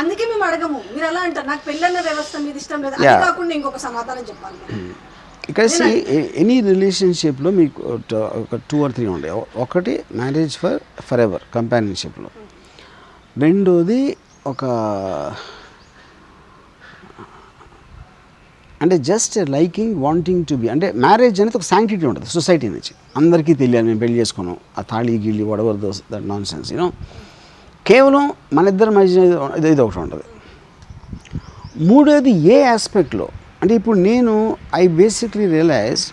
Speaker 1: అందుకే మేము అడగము, మీరు అలా అంటారు నాకు పెళ్ళన్న వ్యవస్థ మీద ఇష్టం లేదు, అది కాకుండా ఇంకొక సమాధానం చెప్పాలి.
Speaker 2: ఇక్కడ ఎనీ రిలేషన్షిప్లో మీకు ఒక 2 or 3 ఉండే. ఒకటి మ్యారేజ్ ఫర్ ఎవర్ కంపానియన్షిప్లో, రెండోది ఒక అంటే just liking wanting to be, అంటే మ్యారేజ్ అనేది ఒక శాంక్టిటీ ఉంటుంది సొసైటీ నుంచి, అందరికీ తెలియాలి మేము పెళ్లి చేసుకోను, ఆ తాళి గిళ్ళి వడవర్ దట్ నాన్ సెన్స్, యూనో. కేవలం మన ఇద్దరి మధ్య ఇది ఒకటి ఉంటుంది. మూడోది ఏ ఆస్పెక్ట్లో అంటే ఇప్పుడు నేను బేసిక్లీ రియలైజ్,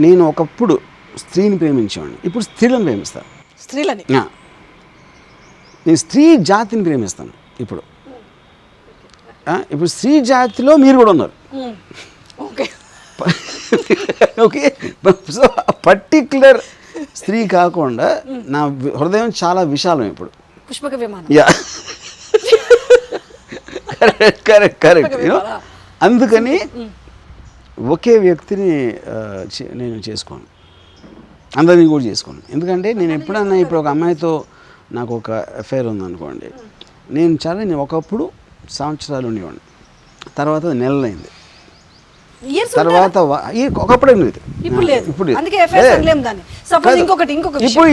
Speaker 2: నేను ఒకప్పుడు స్త్రీని ప్రేమించేవాడిని, ఇప్పుడు స్త్రీలను ప్రేమిస్తాను.
Speaker 1: స్త్రీలని
Speaker 2: నేను స్త్రీ జాతిని ప్రేమిస్తాను ఇప్పుడు. ఇప్పుడు స్త్రీ జాతిలో మీరు కూడా ఉన్నారు.
Speaker 1: Okay
Speaker 2: okay. సో పర్టిక్యులర్ స్త్రీ కాకుండా నా హృదయం చాలా విశాలం ఇప్పుడు.
Speaker 1: పుష్పక విమానం.
Speaker 2: Yeah, correct. అందుకని ఒకే వ్యక్తిని నేను చేసుకోను, అందరినీ కూడా చేసుకోను. ఎందుకంటే నేను ఎప్పుడన్నా ఇప్పుడు ఒక అమ్మాయితో నాకు ఒక అఫైర్ ఉందనుకోండి, నేను ఒకప్పుడు సంవత్సరాలు ఉండేవాడిని, తర్వాత నెలలైంది, తర్వాత ఒకప్పుడు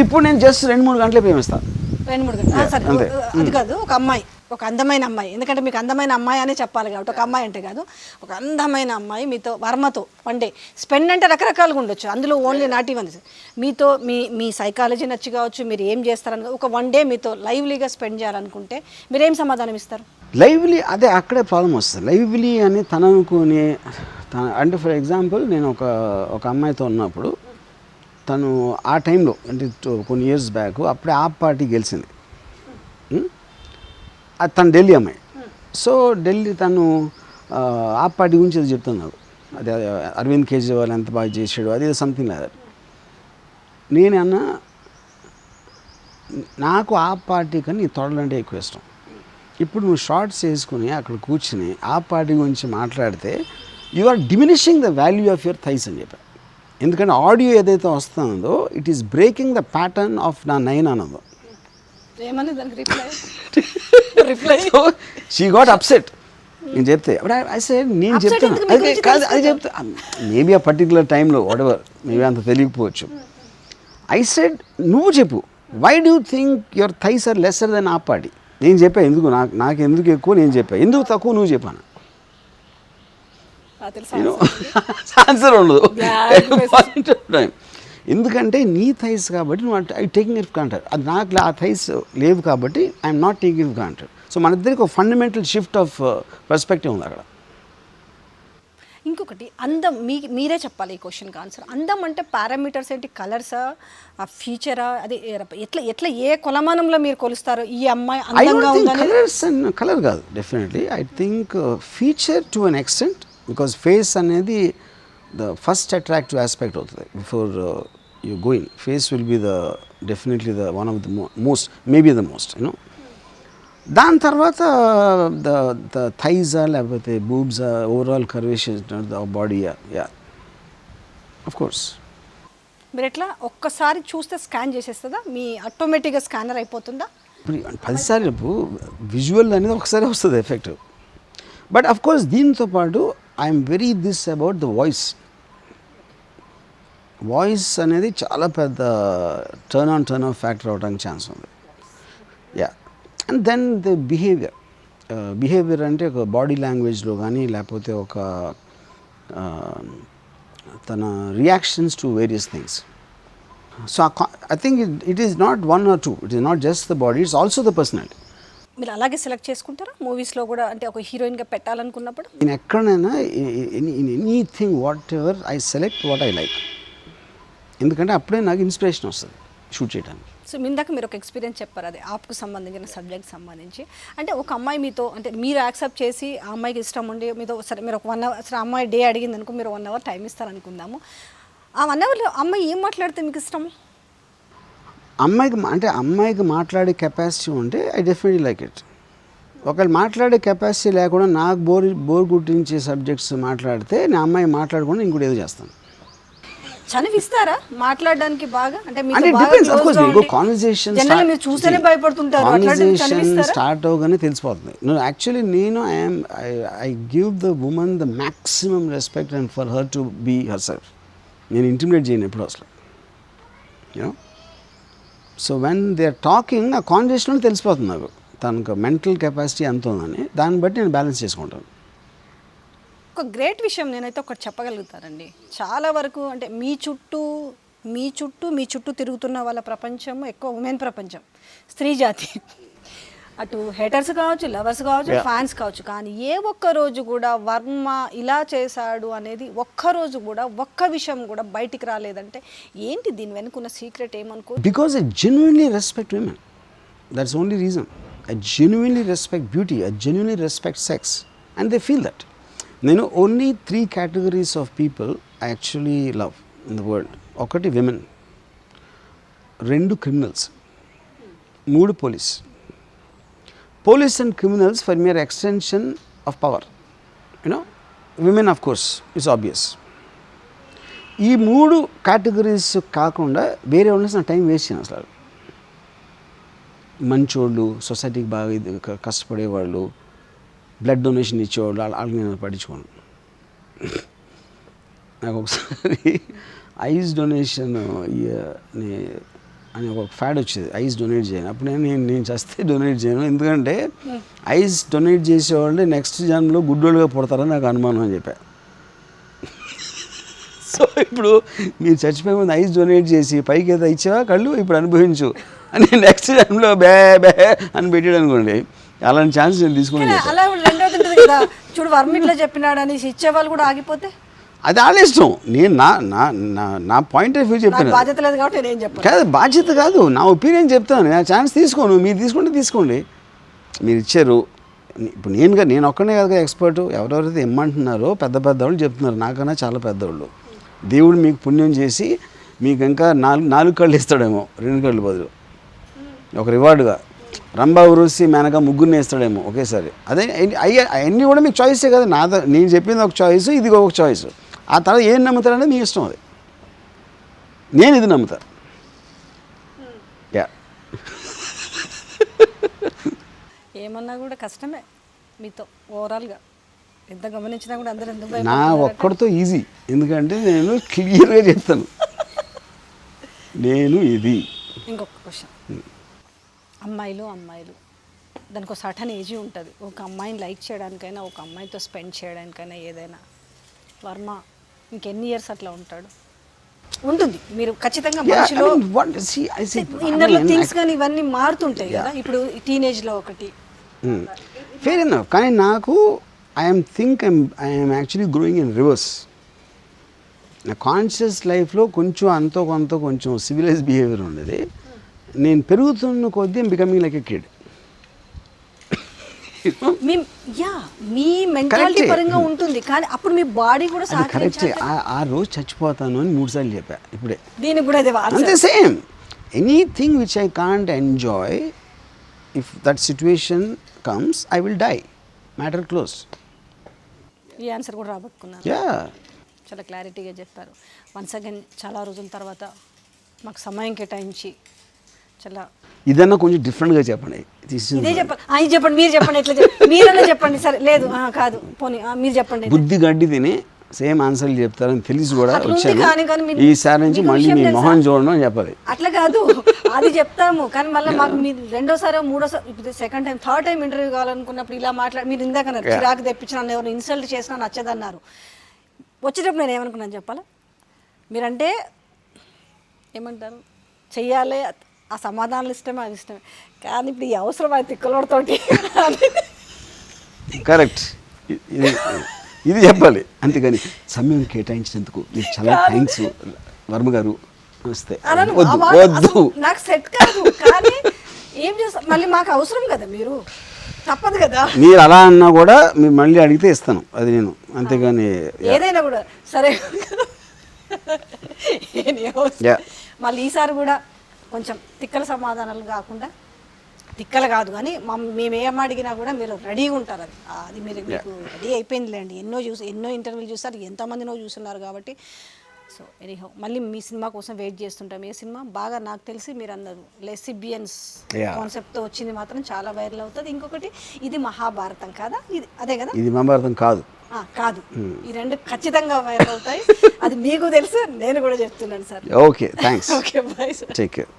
Speaker 2: ఇప్పుడు నేను జస్ట్ 2-3 గంటలే ప్రేమిస్తాను.
Speaker 1: 2-3 గంటలు అది కాదు, ఒక అమ్మాయి, ఒక అందమైన అమ్మాయి, ఎందుకంటే మీకు అందమైన అమ్మాయి అనే చెప్పాలి కాబట్టి, ఒక అమ్మాయి అంటే కాదు, ఒక అందమైన అమ్మాయి మీతో వర్మతో వన్ డే స్పెండ్ అంటే రకరకాలుగా ఉండొచ్చు, అందులో ఓన్లీ నాట్ ఈవెన్ మీతో మీ సైకాలజీ నచ్చి కావచ్చు, మీరు ఏం చేస్తారని ఒక వన్ డే మీతో లైవ్లీగా స్పెండ్ చేయాలనుకుంటే మీరు ఏం సమాధానం ఇస్తారు?
Speaker 2: లైవ్లీ, అదే అక్కడే ప్రాబ్లం వస్తుంది. లైవ్లీ అని తననుకునే అంటే ఫర్ ఎగ్జాంపుల్ నేను ఒక అమ్మాయితో ఉన్నప్పుడు, తను ఆ టైంలో అంటే కొన్ని ఇయర్స్ బ్యాక్ అప్పుడే ఆ పార్టీ గెలిచింది, అది తను ఢిల్లీ అమ్మాయి. సో ఢిల్లీ తను ఆ పార్టీ గురించి అది చెప్తున్నాడు, అదే అరవింద్ కేజ్రీవాల్ ఎంత బాగా చేసాడు, అది సంథింగ్ లేదా. నేనన్నా నాకు ఆ పార్టీ కన్నా ఈ తొడలంటే ఎక్కువ ఇష్టం. ఇప్పుడు నువ్వు షార్ట్స్ వేసుకుని అక్కడ కూర్చుని ఆ పార్టీ గురించి మాట్లాడితే you are diminishing the value of your thighs అని చెప్పారు. ఎందుకంటే ఆడియో ఏదైతే వస్తుందో it is breaking the pattern of నా నైన్ అన్నదో. షీ గాట్ అప్సెట్ నేను చెప్తే. నేను చెప్తాను అది చెప్తా, మేబీ ఆ పర్టికులర్ టైంలో వాటెవర్, మేబీ అంత తెలియకపోవచ్చు. ఐ సెడ్ నువ్వు చెప్పు, why do think your thighs are lesser than ఆ పార్టీ. నేను చెప్పా ఎందుకు, నాకు ఎందుకు ఎక్కువ నేను చెప్పా, ఎందుకు తక్కువ నువ్వు చెప్పాను. ఆన్సర్ ఉండదు ఎందుకంటే నీ థైస్ కాబట్టి నువ్వు ఐ టేకింగ్ ఇట్ కాంటాక్ట్, అది నాకు ఆ థైస్ లేవు కాబట్టి I'm not taking it contact. So మన ఇద్దరికి ఒక ఫండమెంటల్ షిఫ్ట్ ఆఫ్ పర్స్పెక్టివ్ ఉంది అక్కడ.
Speaker 1: ఇంకొకటి అందం, మీరే చెప్పాలి ఈ క్వశ్చన్కి ఆన్సర్. అందం అంటే పారామీటర్స్ ఏంటి? కలర్సా, ఆ ఫీచరా, అది ఎట్లా ఏ కొలమానంలో మీరు కొలుస్తారు ఈ అమ్మాయి అందంగా ఉందని?
Speaker 2: కలర్ కాదు, definitely I think feature to an extent, because face అనేది ద ఫస్ట్ అట్రాక్టివ్ ఆస్పెక్ట్ అవుతుంది before you going. Face will be the definitely the one of the most, maybe the most, you know. దాని తర్వాత ద థైజా లేకపోతే బూబ్సా, overall curvation the body. Yeah of course.
Speaker 1: మీరు ఎట్లా ఒక్కసారి చూస్తే స్కాన్ చేసేస్తుందా, మీ ఆటోమేటిక్గా స్కానర్ అయిపోతుందా?
Speaker 2: ఇప్పుడు 10 సార్లు విజువల్ అనేది ఒకసారి వస్తుంది ఎఫెక్ట్. బట్ అఫ్ కోర్స్ దీంతో పాటు I'm very this about the voice. Voice అనేది చాలా పెద్ద టర్న్ ఆన్ ఫ్యాక్టర్ అవడానికి ఛాన్స్ ఉంది. Yeah, and then the behaviour అంటే ఒక బాడీ లాంగ్వేజ్లో కానీ లేకపోతే ఒక తన reactions to various things. So I think it is not one or two. It is not just the body. It's also the personality.
Speaker 1: మీరు అలాగే సెలెక్ట్ చేసుకుంటారా మూవీస్లో కూడా, అంటే ఒక హీరోయిన్గా పెట్టాలనుకున్నప్పుడు?
Speaker 2: నేను ఎక్కడైనా anything what ever I select what I like, ఎందుకంటే అప్పుడే నాకు ఇన్స్పిరేషన్ వస్తుంది షూట్ చేయడానికి.
Speaker 1: సో ఇందాక మీరు ఒక ఎక్స్పీరియన్స్ చెప్పారు, అది ఆప్కు సంబంధించిన సబ్జెక్ట్ సంబంధించి. అంటే ఒక అమ్మాయి మీతో, అంటే మీరు యాక్సెప్ట్ చేసి ఆ అమ్మాయికి ఇష్టం ఉండి మీతో సరే మీరు ఒక 1 hour, సరే అమ్మాయి డే అడిగింది అనుకో, మీరు 1 hour టైం ఇస్తారనుకుందాము. ఆ 1 hourలో అమ్మాయి ఏం మాట్లాడితే మీకు ఇష్టము?
Speaker 2: అమ్మాయికి మాట్లాడే కెపాసిటీ ఉంటే ఐ డెఫినెట్లీ లైక్ ఇట్. ఒకవేళ మాట్లాడే కెపాసిటీ లేకుండా నాకు బోర్ గుట్టించే సబ్జెక్ట్స్ మాట్లాడితే నేను అమ్మాయి మాట్లాడకుండా ఇంకోటి ఏదో చేస్తాను.
Speaker 1: చనివిస్తారా మాట్లాడడానికి బాగా? అంటే
Speaker 2: కాన్వర్సేషన్ స్టార్ట్ అవగానే తెలిసిపోతుంది. యాక్చువల్లీ నేను I give the women the maximum respect and for her to be herself. నేను ఇంటిమిడేట్ చేయను ఎప్పుడు అసలు, you know. So when they are talking ఆ కాన్వర్సేషన్లో తెలిసిపోతుంది నాకు తనకు మెంటల్ కెపాసిటీ ఎంత ఉందని, దాన్ని బట్టి నేను బ్యాలెన్స్ చేసుకుంటాను.
Speaker 1: ఒక గ్రేట్ విషయం నేనైతే ఒకటి చెప్పగలుగుతానండి. చాలా వరకు అంటే మీ చుట్టూ తిరుగుతున్న వాళ్ళ ప్రపంచం ఎక్కువ ఉమెన్ ప్రపంచం, స్త్రీ జాతి. అటు హేటర్స్ కావచ్చు, లవర్స్ కావచ్చు, ఫ్యాన్స్ కావచ్చు. కానీ ఏ ఒక్క రోజు కూడా వర్మ ఇలా చేశాడు అనేది ఒక్కరోజు కూడా ఒక్క విషయం కూడా బయటికి రాలేదంటే ఏంటి దీని వెనుకున్న సీక్రెట్ ఏమనుకో?
Speaker 2: Because I genuinely respect women. That's only reason. I genuinely respect beauty, I genuinely respect sex, and they feel that. నేను only 3 categories of people I actually love in the world. ఒకటి women, 2 criminals, 3 police. Police and criminals for mere extension of power, you know. Women of course is obvious. ఈ 3 categories కాకుండా వేరే వాళ్ళని నా టైం వేస్ట్ చేయను అసలు. మంచోళ్ళు, సొసైటీకి బాగా కష్టపడేవాళ్ళు, బ్లడ్ డొనేషన్ ఇచ్చేవాళ్ళు, వాళ్ళకి నేను పట్టించుకోను. నాకు ఒకసారి ఐస్ డొనేషన్ అని ఒక ఫ్యాడ్ వచ్చేది, ఐస్ డొనేట్ చేయను. అప్పుడు నేను చస్తే డొనేట్ చేయను, ఎందుకంటే ఐస్ డొనేట్ చేసేవాళ్ళు నెక్స్ట్ జన్మలో గుడ్డోళ్ళుగా పుడతారని నాకు అనుమానం అని చెప్పా. సో ఇప్పుడు మీరు చచ్చిపోయే ముందు ఐస్ డొనేట్ చేసి పైకి ఏదో ఇచ్చావా కళ్ళు ఇప్పుడు అనుభవించు అని నెక్స్ట్ టైంలో బే అని పెట్టాడు అనుకోండి, అలాంటి ఛాన్స్ నేను తీసుకుని.
Speaker 1: అలా రెండోది ఉంటుంది కదా, చూడు వర్మ ఇట్లా చెప్పినాడు అని ఇచ్చేవాళ్ళు కూడా ఆగిపోతే
Speaker 2: అది వాళ్ళ ఇష్టం. నేను నా పాయింట్ ఆఫ్ వ్యూ చెప్పాను.
Speaker 1: బాధ్యత లేదు కాబట్టి నేను చెప్పాను.
Speaker 2: కాదు, బాధ్యత కాదు, నా ఒపీనియన్ చెప్తాను. నా ఛాన్స్ తీసుకోను, మీరు తీసుకుంటే తీసుకోండి. మీరు ఇచ్చారు. ఇప్పుడు నేను ఒక్కనే కదా ఎక్స్పర్టు. ఎవరెవరైతే ఇమ్మంటున్నారో పెద్ద వాళ్ళు చెప్తున్నారు, నాకన్నా చాలా పెద్దవాళ్ళు. దేవుడు మీకు పుణ్యం చేసి మీకు ఇంకా 4 కళ్ళు ఇస్తాడేమో, 2 కళ్ళు బదులు ఒక రివార్డుగా. రంభా ఉరుసి మేనగా 3 వేస్తాడేమో ఒకేసారి. అదే అవన్నీ కూడా మీకు చాయిసే కదా. నేను చెప్పింది ఒక చాయిస్, ఇది ఒక చాయిస్. ఆ తర్వాత ఏం నమ్ముతారనేది మీ ఇష్టం. అది నేను ఇది నమ్ముతా. యా,
Speaker 1: ఏమన్నా కూడా కష్టమే మీతో ఓవరాల్గా ఎంత గమనించినా కూడా అందరూ ఎందుకు
Speaker 2: నా ఒక్కడితో ఈజీ, ఎందుకంటే నేను క్లియర్గా చెప్తాను నేను ఇది.
Speaker 1: ఇంకొక క్వశ్చన్, అమ్మాయిలు దానికి ఒక సర్టన్ ఏజ్ ఉంటుంది. ఒక అమ్మాయిని లైక్ చేయడానికైనా, ఒక అమ్మాయితో స్పెండ్ చేయడానికైనా ఏదైనా, వర్మ ఇంకెన్ని ఇయర్స్ అట్లా ఉంటుంది? మీరు ఖచ్చితంగా మనిషిలో ఇన్నర్లో థింగ్స్ కానీ ఇవన్నీ మారుతుంటాయి కదా. ఇప్పుడు టీనేజ్లో ఒకటి
Speaker 2: ఫెయిర్ ఎనఫ్. కానీ నాకు I'm actually growing in reverse. నా కాన్షియస్ లైఫ్లో కొంచెం సివిలైజ్ బిహేవియర్ ఉండేది. నేను పెరుగుతున్న కొద్దీ I'm becoming like a kid.
Speaker 1: Me mentality పరంగా ఉంటుంది, కానీ అప్పుడు మీ బాడీ కూడా
Speaker 2: కరెక్ట్. ఆ రోజు చచ్చిపోతాను అని 3 సార్లు చెప్పా. ఇప్పుడే
Speaker 1: దీనికి కూడా
Speaker 2: అంతే same. Anything which I can't enjoy, if that situation comes I will die. Matter close.
Speaker 1: ఈ ఆన్సర్ కూడా రాబట్టుకున్నారు. చాలా క్లారిటీగా చెప్పారు. వన్స్ అగైన్ చాలా రోజుల తర్వాత మాకు సమయం కేటాయించి చాలా
Speaker 2: ఇదన్నా కొంచెం డిఫరెంట్గా చెప్పండి.
Speaker 1: ఇదే చెప్పండి మీరు చెప్పండి, ఎట్లా మీరన్నా చెప్పండి. సరే లేదు కాదు పోనీ మీరు చెప్పండి.
Speaker 2: బుద్ధి గడ్డి తిని సేమ్ ఆన్సర్లు చెప్తారని తెలిసి కూడా వచ్చాను. ఈసారి నుంచి మళ్ళీ మీ మొహం చూడడం అని చెప్పాలి.
Speaker 1: అట్లా కాదు, అది చెప్తాము కానీ మళ్ళీ మాకు మీరు 2వ, 3వ, second time, third time interview కావాలనుకున్నప్పుడు ఇలా మీరు ఇందాక చిరాకు తెప్పించిన ఎవరు ఇన్సల్ట్ చేసినా నచ్చదన్నారు. వచ్చేటప్పుడు నేను ఏమనుకున్నాను చెప్పాలా, మీరంటే ఏమంటారు చెయ్యాలి, ఆ సమాధానాలు ఇష్టమే, అది ఇష్టమే. కానీ ఇప్పుడు ఈ అవసరం అది తిక్కలోడితోటి
Speaker 2: కరెక్ట్, ఇది చెప్పాలి. అంతేగాని సమయం కేటాయించినందుకు మీకు చాలా థ్యాంక్స్ వర్మ గారు, నమస్తే.
Speaker 1: అనను.
Speaker 2: వద్దు
Speaker 1: ఆ మాట
Speaker 2: వద్దు,
Speaker 1: అసలు నాకు సెట్ కాదు. కానీ ఏం చేస్తా, మళ్ళీ మాకు అవసరం కదా, మీరు తప్పదు కదా.
Speaker 2: మీరు అలా అన్నా కూడా మీరు మళ్ళీ అడిగితే ఇస్తాను, అది నేను. అంతేగాని
Speaker 1: ఏదైనా కూడా సరే.
Speaker 2: Yeah.
Speaker 1: మళ్ళీ ఈసారి కూడా కొంచెం తిక్కల సమాధానాలు కాకుండా, తిక్కలు కాదు కానీ మేము ఏం అడిగినా కూడా మీరు రెడీగా ఉంటారు. అది మీరు మీకు రెడీ అయిపోయిందిలేండి. ఎన్నో ఇంటర్వ్యూలు చూస్తారు, ఎంతోమందినో చూస్తున్నారు కాబట్టి. సో ఎనీహౌ మళ్ళీ మీ సినిమా కోసం వెయిట్ చేస్తుంటాం. ఏ సినిమా బాగా నాకు తెలిసి మీరు అన్నారు లెసిబియన్స్ కాన్సెప్ట్తో వచ్చింది మాత్రం చాలా వైరల్ అవుతుంది. ఇంకొకటి ఇది మహాభారతం కాదా, ఇది అదే కదా?
Speaker 2: ఇది మహాభారతం కాదు,
Speaker 1: కాదు. ఈ రెండు ఖచ్చితంగా వైరల్ అవుతాయి. అది మీకు తెలుసు, నేను కూడా చెప్తున్నాను sir.
Speaker 2: Okay thanks,
Speaker 1: okay bye sir,
Speaker 2: take care.